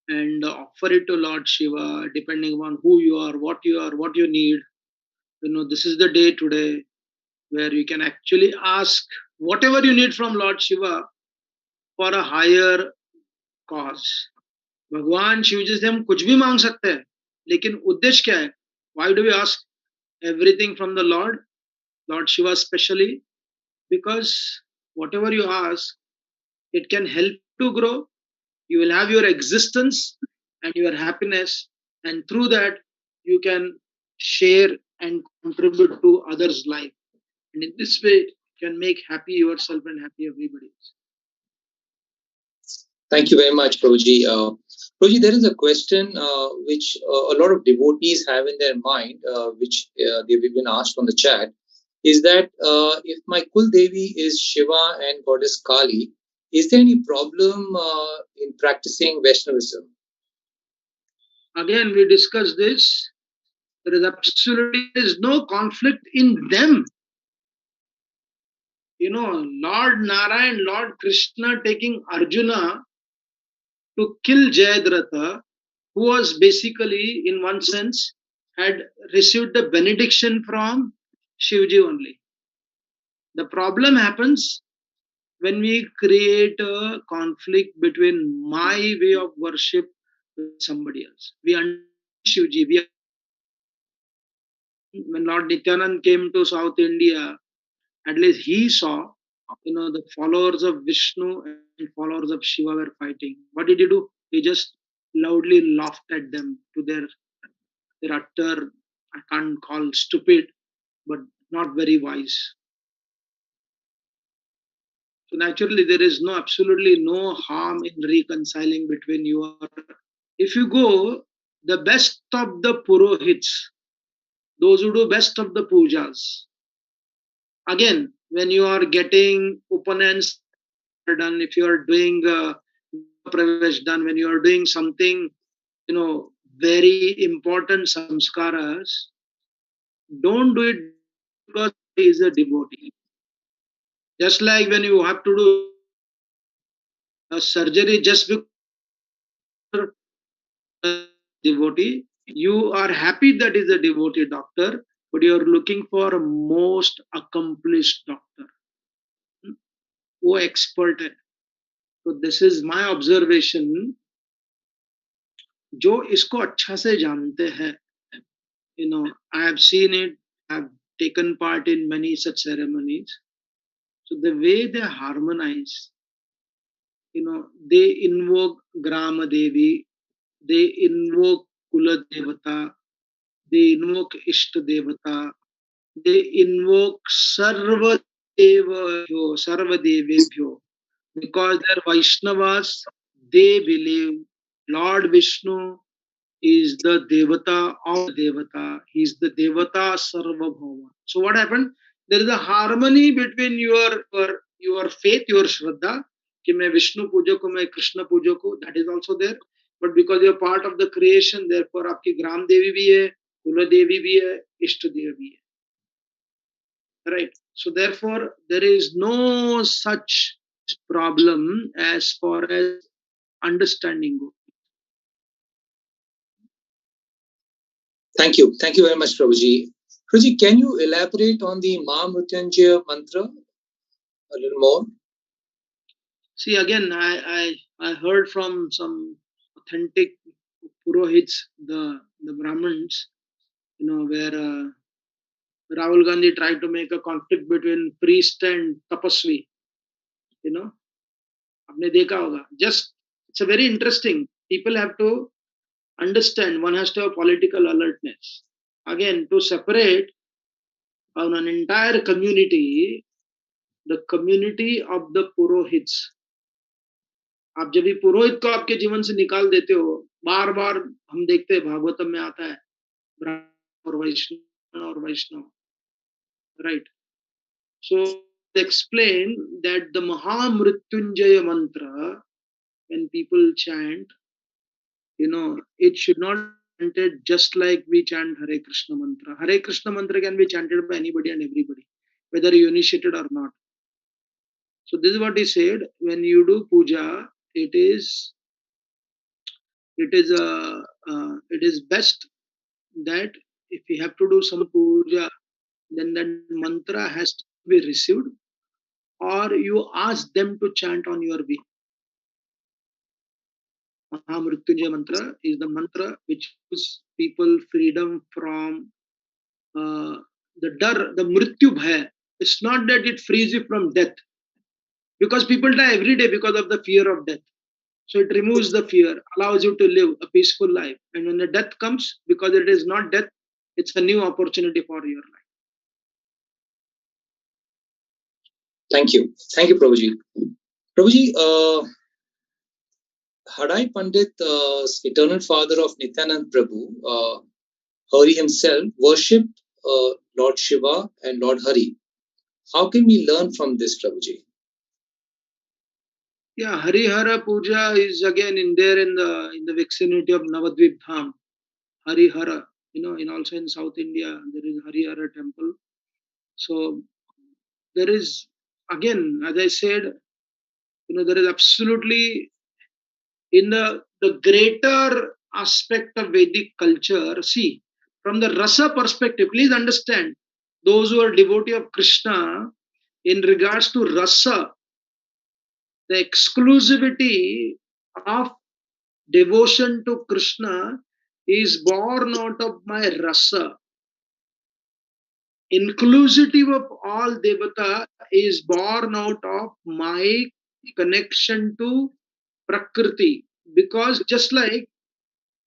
and offer it to Lord Shiva, depending on who you are, what you need. This is the day today where you can actually ask whatever you need from Lord Shiva for a higher cause. भगवान शिव जी से हम कुछ भी मांग सकते हैं, लेकिन उद्देश्य क्या है? Why do we ask everything from the Lord Shiva especially? Because whatever you ask, it can help to grow. You will have your existence and your happiness, and through that you can share and contribute to others' life, and in this way can make happy yourself and happy everybody else. Thank you very much, Prabhuji. Prabhuji, there is a question which a lot of devotees have in their mind, which they've been asked on the chat, is that if my Kul Devi is Shiva and Goddess Kali, is there any problem in practicing Vaishnavism? Again, we discussed this. There is absolutely no conflict in them. Lord Narayan, Lord Krishna taking Arjuna to kill Jayadratha, who was basically, in one sense, had received the benediction from Shivji only. The problem happens when we create a conflict between my way of worship with somebody else. We understand Shivji. When Lord Nityanand came to South India, at least he saw, the followers of Vishnu and followers of Shiva were fighting. What did he do? He just loudly laughed at them to their utter, I can't call stupid, but not very wise. So naturally, there is absolutely no harm in reconciling between you. If you go, the best of the Purohits, those who do best of the pujas, again, when you are getting Upanans done, if you are doing Pravesh done, when you are doing something, very important samskaras, don't do it because he is a devotee. Just like when you have to do a surgery just because a devotee, you are happy that is a devotee doctor, but you are looking for a most accomplished doctor, who expert है. So this is my observation. जो इसको अच्छा से जानते हैं, I have seen it, I have taken part in many such ceremonies. So the way they harmonize, they invoke Grama Devi, they invoke Kula Devata, they invoke Ishta Devata, they invoke Sarva Devabhyo, Sarva Devebhyo. Because they're Vaishnavas, they believe Lord Vishnu is the Devata of Devata. He is the Devata Sarvabhauma. So what happened? There is a harmony between your faith, your Shraddha, कि मैं विष्णु पूजक हूँ, मैं कृष्ण पूजक हूँ, that is also there. But because you are part of the creation, therefore आपकी ग्राम देवी भी है, कुल देवी भी है, इष्ट देवी भी है. Right. So therefore there is no such problem as far as understanding goes. Thank you. Thank you very much, Prabhuji. Prabhuji, can you elaborate on the Mahamrityunjaya mantra a little more? See, again, I heard from some authentic Purohits, the Brahmins, where Rahul Gandhi tried to make a conflict between priest and tapasvi. आपने देखा होगा. Just, it's a very interesting. People have to understand. One has to have political alertness. Again, to separate on an entire community, the community of the Purohits. आप जब भी पुरोहित को आपके जीवन से निकाल देते हो, बार बार हम देखते हैं भागवतम में आता है ब्राह्मण और Vaishnav, right. So explain that the Mahamrityunjaya mantra, when people chant, it should not chanted just like we chant Hare Krishna mantra. Hare Krishna mantra can be chanted by anybody and everybody, whether you initiated or not. So this is what he said. When you do puja, it is best that if you have to do some puja, then that mantra has to be received, or you ask them to chant on your behalf. Mahamrityunjaya mantra is the mantra which gives people freedom from the mrityu bhaya. It's not that it frees you from death, because people die every day because of the fear of death. So it removes the fear, allows you to live a peaceful life. And when the death comes, because it is not death, it's a new opportunity for your life. Thank you. Thank you, Prabhuji. Prabhuji, Hadai Pandit, eternal father of Nityanand Prabhu, Hari himself, worshipped Lord Shiva and Lord Hari. How can we learn from this, Prabhuji? Yeah, Harihara Puja is again in the vicinity of Navadvip Dham. Harihara, also in South India, there is Harihara temple. So there is, again, as I said, there is absolutely, in the greater aspect of Vedic culture, see, from the rasa perspective, please understand, those who are devotee of Krishna, in regards to rasa, the exclusivity of devotion to Krishna is born out of my rasa. Inclusive of all devata is born out of my connection to Prakriti. Because just like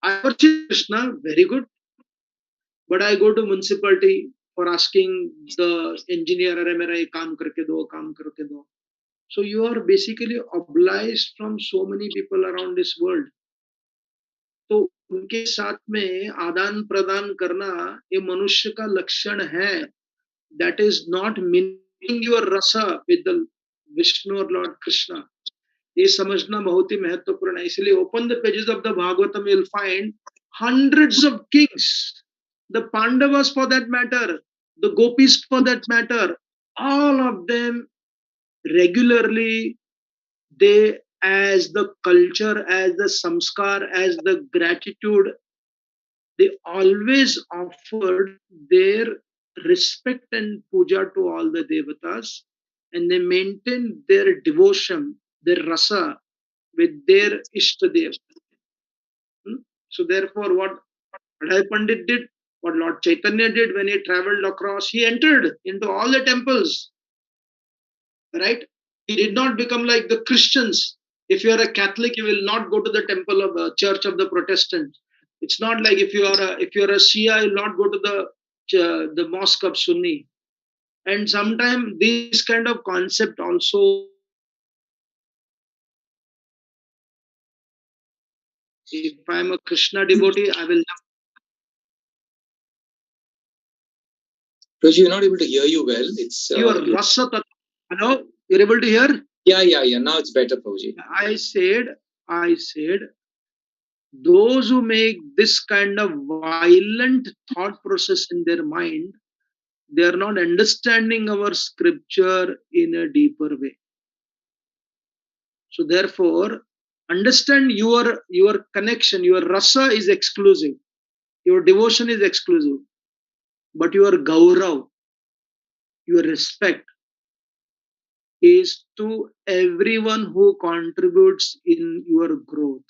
I worship Krishna, very good, but I go to municipality for asking the engineer, "Arey mera ye kaam karke do, kaam karke do." So you are basically obliged from so many people around this world. तो उनके साथ में आदान प्रदान करना ये मनुष्य का लक्षण है. That is not meaning your rasa with the Vishnu or Lord Krishna. ये समझना बहुत ही महत्वपूर्ण है. इसलिए open the pages of the Bhagavatam, you'll find hundreds of kings, the Pandavas for that matter, the Gopis for that matter, all of them regularly, they, as the culture, as the samskar, as the gratitude, they always offered their respect and puja to all the devatas, and they maintained their devotion, their rasa, with their Ishtadev. So therefore, what Adhay Pandit did, what Lord Chaitanya did when he traveled across, he entered into all the temples, right? He did not become like the Christians. If you are a Catholic, you will not go to the temple of the Church of the Protestant. It's not like if you are a Shia, you'll not go to the mosque of Sunni. And sometimes this kind of concept also, if I'm a Krishna devotee, I will. Prabhuji, we're not able to hear you well. It's your rasa. Hello, you're able to hear? Yeah. Now it's better, Prabhuji. I said, those who make this kind of violent thought process in their mind, they are not understanding our scripture in a deeper way. So therefore, understand your connection, your rasa is exclusive, your devotion is exclusive, but your gaurav, your respect, is to everyone who contributes in your growth.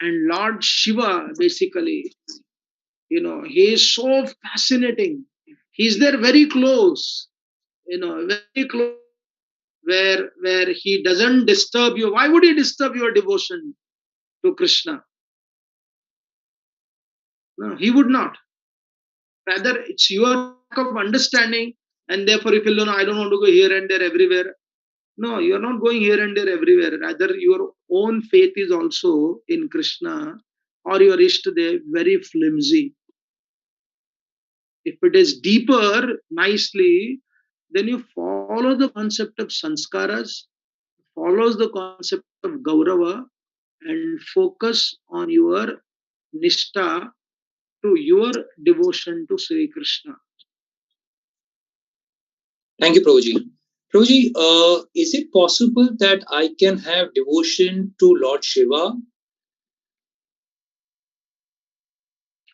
And Lord Shiva, basically, he is so fascinating. He's there very close, very close, where he doesn't disturb you. Why would he disturb your devotion to Krishna? No, he would not. Rather, it's your lack of understanding, and therefore, if you know, I don't want to go here and there everywhere. No, you're not going here and there everywhere. Rather, your own faith is also in Krishna or your Ishtadev very flimsy. If it is deeper, nicely, then you follow the concept of sanskaras, follows the concept of gaurava, and focus on your nishta to your devotion to Sri Krishna. Thank you, Prabhuji. Prabhuji, is it possible that I can have devotion to Lord Shiva?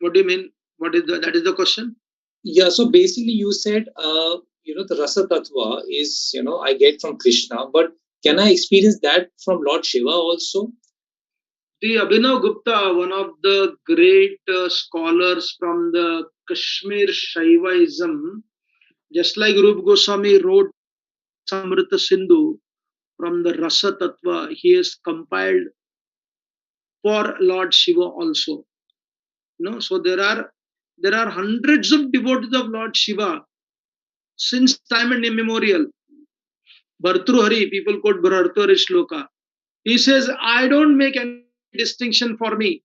What do you mean? What is that is the question? Yeah, so basically you said, the Rasa Tattva is, I get from Krishna, but can I experience that from Lord Shiva also? The Abhinav Gupta, one of the great scholars from the Kashmir Shaivaism, just like Rup Goswami wrote Samrita Sindhu from the Rasa Tattva, he has compiled for Lord Shiva also. So there are hundreds of devotees of Lord Shiva since time and immemorial. Bhartruhari, people quote Bhartruhari Shloka. He says, I don't make any distinction for me.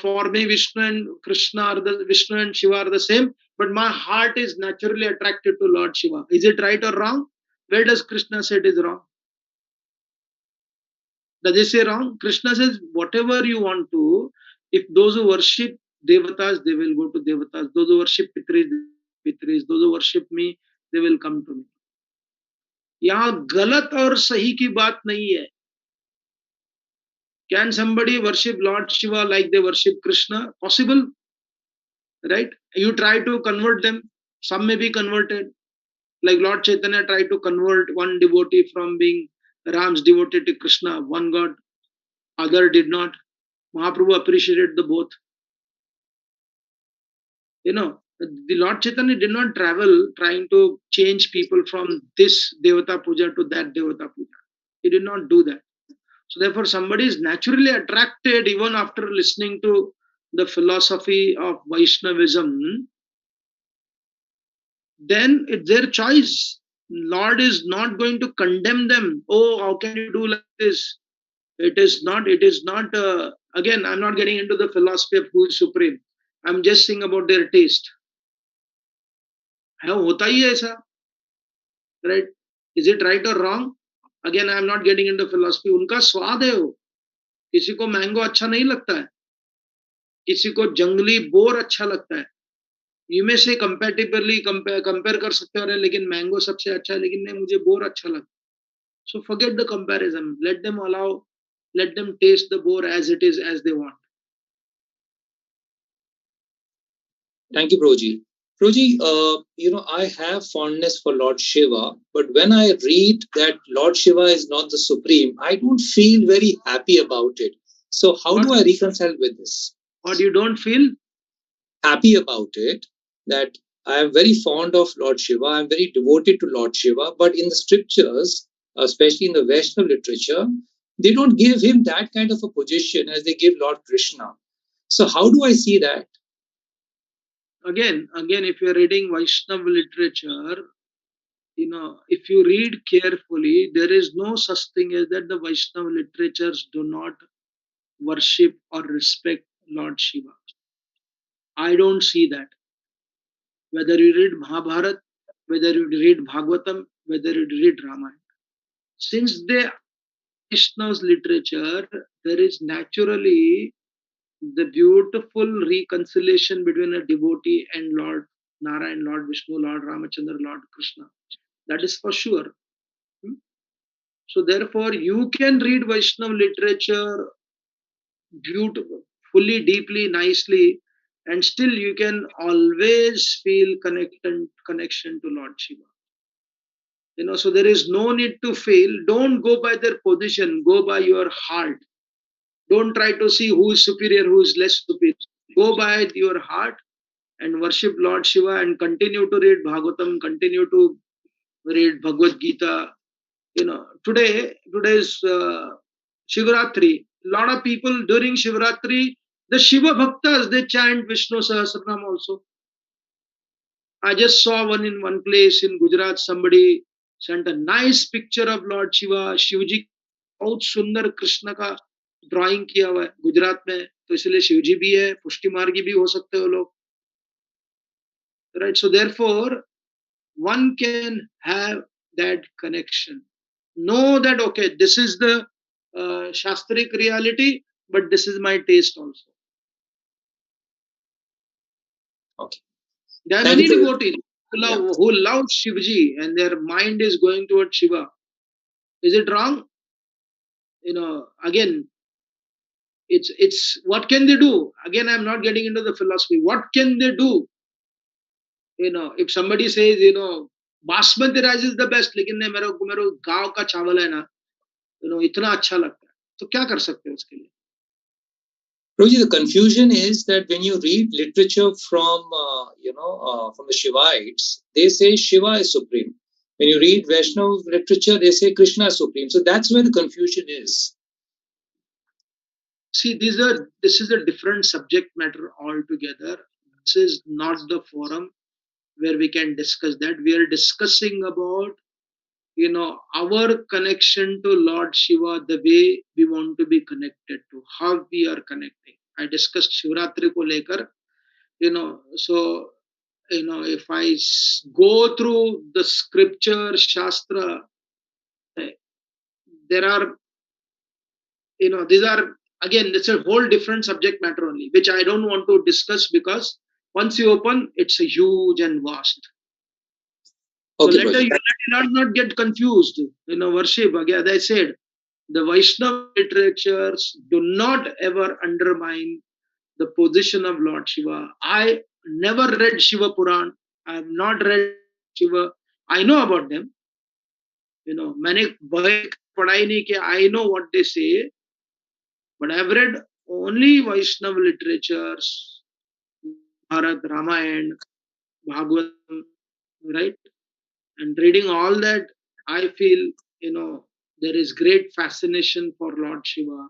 For me, Vishnu and Krishna are Vishnu and Shiva are the same, but my heart is naturally attracted to Lord Shiva. Is it right or wrong? Where does Krishna say it is wrong? Does he say wrong? Krishna says, whatever you want to, if those who worship Devatas, they will go to Devatas. Those who worship Pitris, Pitris. Those who worship me, they will come to me. यहाँ गलत और सही की बात नहीं है. Can somebody worship Lord Shiva like they worship Krishna? Possible, right? You try to convert them. Some may be converted. Like Lord Chaitanya tried to convert one devotee from being Ram's devotee to Krishna, one God. Other did not. Mahaprabhu appreciated the both. The Lord Chaitanya did not travel trying to change people from this Devata Puja to that Devata Puja. He did not do that. So therefore, somebody is naturally attracted even after listening to the philosophy of Vaishnavism, then it's their choice. Lord is not going to condemn them. Oh, how can you do like this? It is not, again, I'm not getting into the philosophy of who is supreme. I'm just saying about their taste. होता ही है ऐसा, right? Is it right or wrong? Again, I'm not getting into philosophy. उनका स्वाद है वो. किसी को mango अच्छा नहीं लगता है, किसी को जंगली बोर अच्छा लगता है. यू में से कंपैटिबली कंपेयर कर सकते हो, लेकिन मैंगो सबसे अच्छा है, लेकिन नहीं, मुझे बोर अच्छा लगता है. So forget the comparison. Let them taste the boar as it is, as they want. Thank you, Prabhuji. Prabhuji, I have fondness for Lord Shiva, but when I read that Lord Shiva is not the supreme, I don't feel very happy about it. So how do I reconcile with this? What, you don't feel happy about it? That I am very fond of Lord Shiva, I am very devoted to Lord Shiva, but in the scriptures, especially in the Vaishnava literature, they don't give him that kind of a position as they give Lord Krishna. So how do I see that? Again, if you're reading Vaishnava literature, if you read carefully, there is no such thing as that the Vaishnava literatures do not worship or respect Lord Shiva. I don't see that. Whether you read Mahabharata, whether you read Bhagavatam, whether you read Ramayana. Since they Vaishnava's literature, there is naturally the beautiful reconciliation between a devotee and Lord Narayan, Lord Vishnu, Lord Ramachandra, Lord Krishna. That is for sure. So therefore, you can read Vaishnava literature beautifully, deeply, nicely, and still you can always feel connection to Lord Shiva. So there is no need to feel. Don't go by their position. Go by your heart. Don't try to see who is superior, who is less superior. Go by your heart and worship Lord Shiva and continue to read Bhagavatam, continue to read Bhagavad Gita. Today's Shivaratri. A lot of people during Shivaratri, the Shiva Bhaktas, they chant Vishnu Sahasranam also. I just saw one in one place in Gujarat, somebody sent a nice picture of Lord Shiva, Shivji, बहुत सुंदर कृष्ण का drawing किया हुआ है गुजरात में, तो इसलिए शिवजी भी है, पुष्टि मार्गी भी हो सकते हो लोग, right? So therefore, one can have that connection. Know that, okay, this is the Shastric reality, but this is my taste also. Okay. There are Thank many you, Prabhuji. devotees who love Shivji and their mind is going towards Shiva. Is it wrong? Again, it's what can they do? Again, I'm not getting into the philosophy. What can they do? If somebody says, basmati rice is the best, लेकिन नहीं, मेरे गांव का चावल है ना, इतना अच्छा लगता है, तो क्या कर सकते हैं उसके लिए? Prabhuji, the confusion is that when you read literature from from the Shivites, they say Shiva is supreme. When you read Vaishnav literature, they say Krishna is supreme. So that's where the confusion is. See, this is a different subject matter altogether. This is not the forum where we can discuss that. We are discussing about our connection to Lord Shiva, the way we want to be connected to, how we are connecting. I discussed Shivratri ko lekar, so if I go through the scripture, Shastra, eh, there are, these are, again, it's a whole different subject matter only, which I don't want to discuss because once you open, it's a huge and vast. Okay, So let Prabhuji. not get confused. Worship, again, as I said, the Vaishnava literatures do not ever undermine the position of Lord Shiva. I never read Shiva Puran. I have not read Shiva. I know about them. मैंने पढ़ाई नहीं किया. I know what they say, but I have read only Vaishnava literatures, Bharat, Ramayana, Bhagavatam, right? And reading all that, I feel, there is great fascination for Lord Shiva.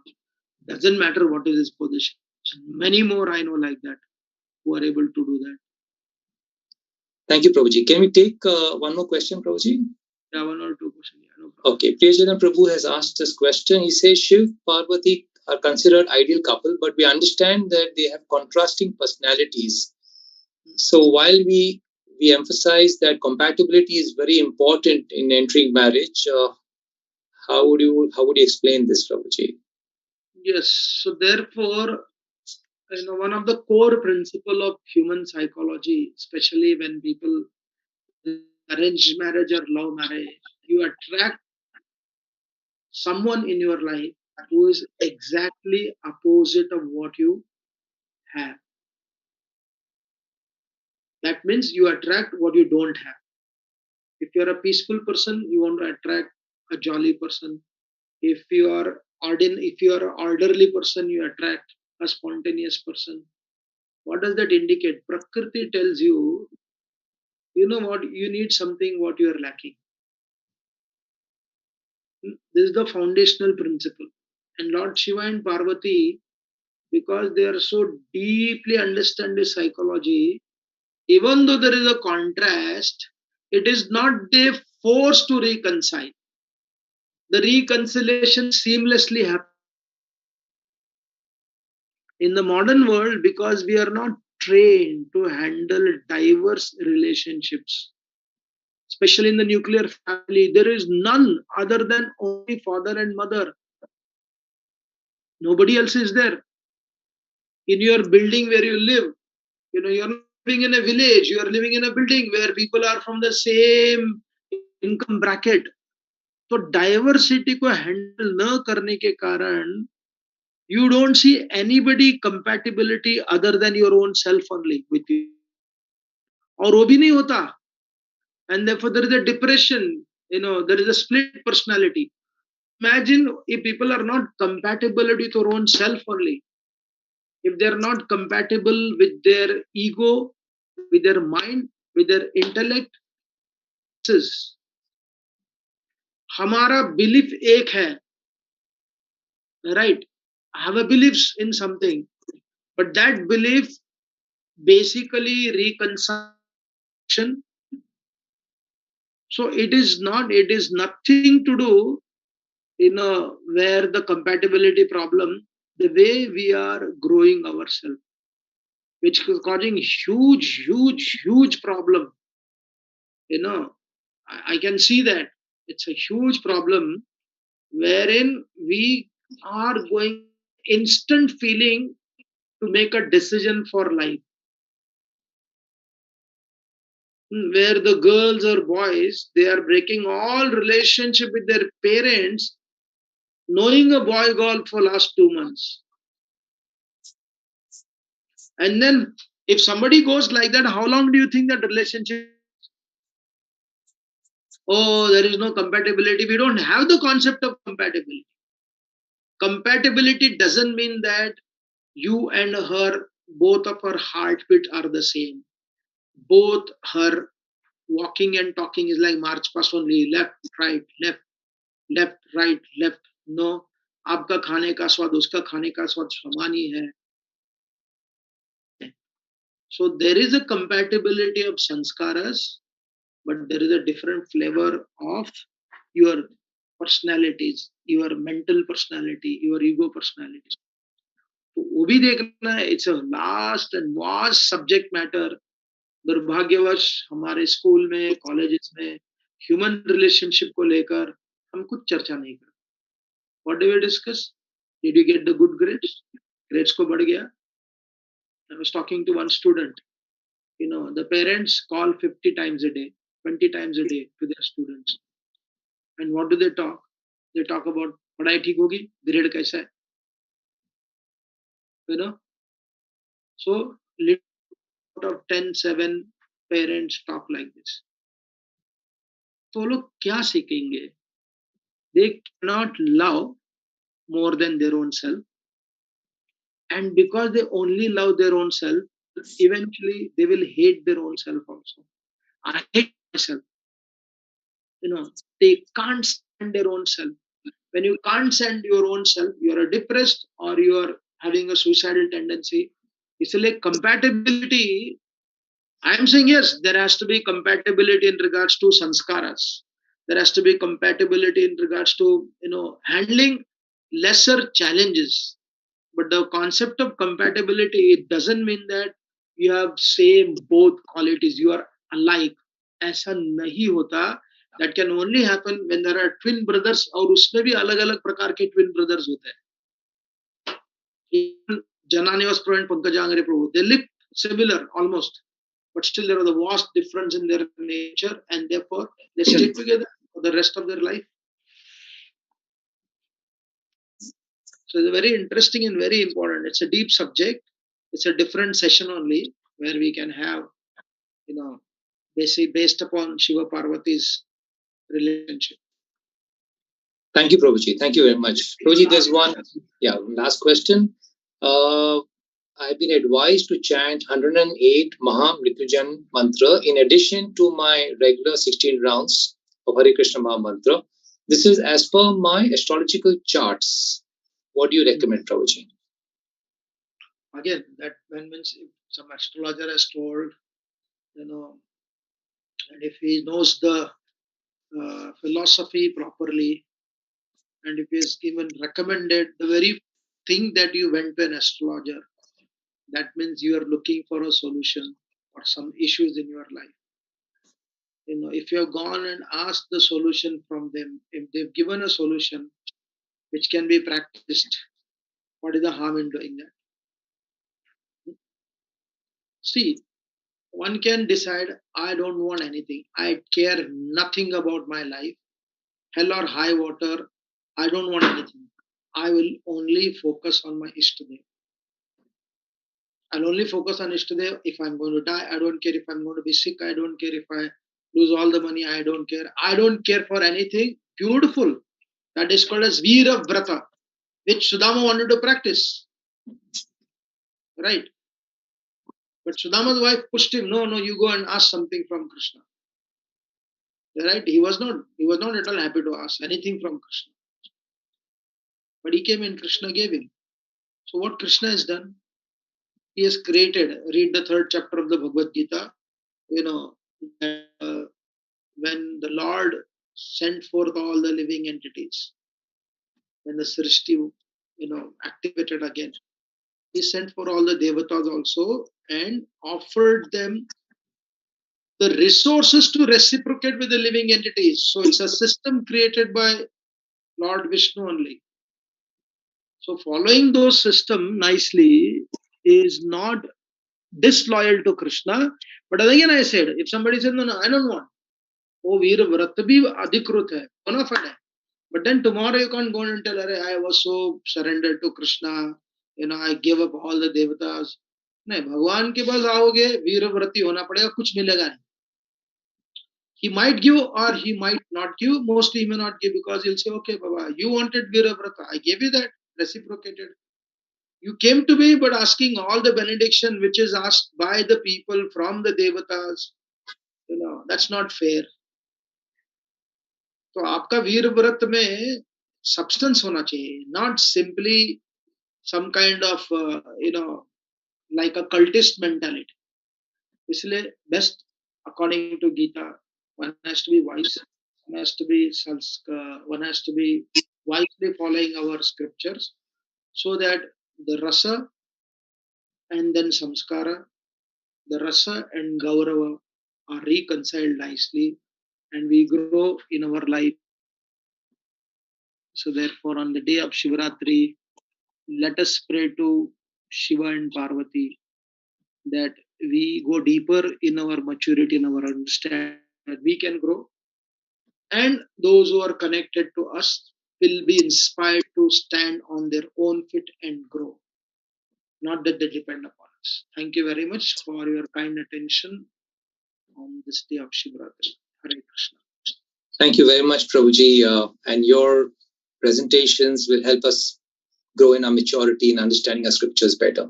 Doesn't matter what is his position. Many more I know like that who are able to do that. Thank you, Prabhuji. Can we take one more question, Prabhuji? Yeah, one or two questions. Yeah, no problem. Okay, Priyajanan Prabhu has asked this question. He says Shiv, Parvati are considered ideal couple, but we understand that they have contrasting personalities. So while we emphasize that compatibility is very important in entering marriage, how would you explain this, Prabhuji? Yes, so therefore, one of the core principle of human psychology, especially when people arrange marriage or love marriage, you attract someone in your life who is exactly opposite of what you have. That means you attract what you don't have. If you're a peaceful person, you want to attract a jolly person. If you are an orderly person, you attract a spontaneous person. What does that indicate? Prakriti tells you, what, you need something what you are lacking. This is the foundational principle. And Lord Shiva and Parvati, because they are so deeply understand the psychology, even though there is a contrast, it is not they forced to reconcile. The reconciliation seamlessly happens. In the modern world, because we are not trained to handle diverse relationships, especially in the nuclear family, there is none other than only father and mother. Nobody else is there. In your building where you live, you're not living in a village, you are living in a building where people are from the same income bracket. तो diversity को handle न करने के कारण you don't see anybody compatibility other than your own self only with you. और वो भी नहीं होता. And therefore there is a depression, there is a split personality. Imagine if people are not compatible with your own self only. If they are not compatible with their ego, with their mind, with their intellect, हमारा belief एक है, right? I have a beliefs in something, but that belief basically reconciliation. So it is nothing to do, where the compatibility problem, the way we are growing ourselves, which is causing huge problem. I can see that it's a huge problem wherein we are going instant feeling to make a decision for life. where the girls or boys, they are breaking all relationship with their parents, knowing a boy girl for last 2 months. And then if somebody goes like that, how long do you think that relationship? Oh, there is no compatibility. We don't have the concept of compatibility. Compatibility doesn't mean that you and her, both of her heartbeat are the same. Both her walking and talking is like march past only, left, right, left, left, right, left. No, आपका खाने का स्वाद उसका खाने का स्वाद समान ही है. So there is a compatibility of sanskaras, but there is a different flavor of your personalities, your mental personality, your ego personality. तो वो भी देखना है. It's a last and vast subject matter. दुर्भाग्यवश हमारे स्कूल में, कॉलेजेस में human relationship को लेकर हम कुछ चर्चा नहीं करते. What do we discuss? Did you get the good grades? Grades को बढ़ गया. I was talking to one student. The parents call 50 times a day, 20 times a day to their students. And what do they talk? They talk about पढ़ाई ठीक होगी, grade कैसा है. So out of 10, 7 parents talk like this. तो लोग क्या सीखेंगे? They cannot love more than their own self, and because they only love their own self, eventually they will hate their own self also. I hate myself. They can't stand their own self. When you can't stand your own self, you are depressed or you are having a suicidal tendency. इसलिए compatibility, I am saying yes, there has to be compatibility in regards to sanskaras. There has to be compatibility in regards to handling lesser challenges. But the concept of compatibility, it doesn't mean that you have same both qualities, you are alike. ऐसा नहीं होता. That can only happen when there are twin brothers, और उसमें भी अलग अलग प्रकार के twin brothers होते हैं. Even Janani Prabhu and Pankajangare Prabhu, they look similar almost, but still there was a vast difference in their nature, and therefore they stay together for the rest of their life. So it's very interesting and very important. It's a deep subject. It's a different session only where we can have, based upon Shiva Parvati's relationship. Thank you, Prabhuji. Thank you very much. Prabhuji, there's one, last question. I've been advised to chant 108 Mahamrityujan mantra in addition to my regular 16 rounds of Hare Krishna Maha mantra. This is as per my astrological charts. What do you recommend, Prabhuji? Again, that means if some astrologer has told, and if he knows the philosophy properly, and if he has even recommended the very thing that you went to an astrologer, that means you are looking for a solution for some issues in your life. If you have gone and asked the solution from them, if they've given a solution which can be practiced, what is the harm in doing that? See, one can decide, I don't want anything. I care nothing about my life. Hell or high water, I don't want anything. I will only focus on my Ishtadev. I'll only focus on Ishtadev. If I'm going to die, I don't care. If I'm going to be sick, I don't care. If I lose all the money, I don't care. I don't care for anything. Beautiful. That is called as Veera Vrata, which Sudama wanted to practice. Right? But Sudama's wife pushed him, no, you go and ask something from Krishna. Right? He was not at all happy to ask anything from Krishna. But he came and Krishna gave him. So what Krishna has done? He has created, read the 3rd chapter of the Bhagavad Gita, when the Lord sent forth all the living entities, when the Srishti, activated again, he sent for all the Devatas also and offered them the resources to reciprocate with the living entities. So it's a system created by Lord Vishnu only. So following those system nicely is not disloyal to Krishna. But again I said, if somebody says, no, I don't want, oh, Veer Vrat bhi adhikrut hai, bona fide hai. But then tomorrow you can't go and tell, I was so surrendered to Krishna, I gave up all the devatas. नहीं, भगवान के पास आओगे, वीरव्रती होना पड़ेगा, कुछ मिलेगा नहीं. He might give or he might not give. Mostly he may not give, because he'll say, okay, Baba, you wanted Viravrata, I gave you that, reciprocated. You came to me, but asking all the benediction which is asked by the people from the devatas, that's not fair. तो आपका वीर व्रत में substance होना चाहिए, not simply some kind of like a cultist mentality. इसलिए best according to Gita, one has to be wise, one has to be wisely following our scriptures, so that the rasa and then samskara, the rasa and gaurava are reconciled nicely, and we grow in our life. So therefore, on the day of Shivaratri, let us pray to Shiva and Parvati that we go deeper in our maturity, in our understanding, that we can grow, and those who are connected to us will be inspired to stand on their own feet and grow, not that they depend upon us. Thank you very much for your kind attention on this day of Shivaratri. Hare Krishna. Thank you very much, Prabhuji, and your presentations will help us grow in our maturity and understanding our scriptures better.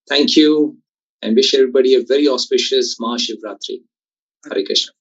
Thank you, and wish everybody a very auspicious Mahashivratri. Hare Krishna.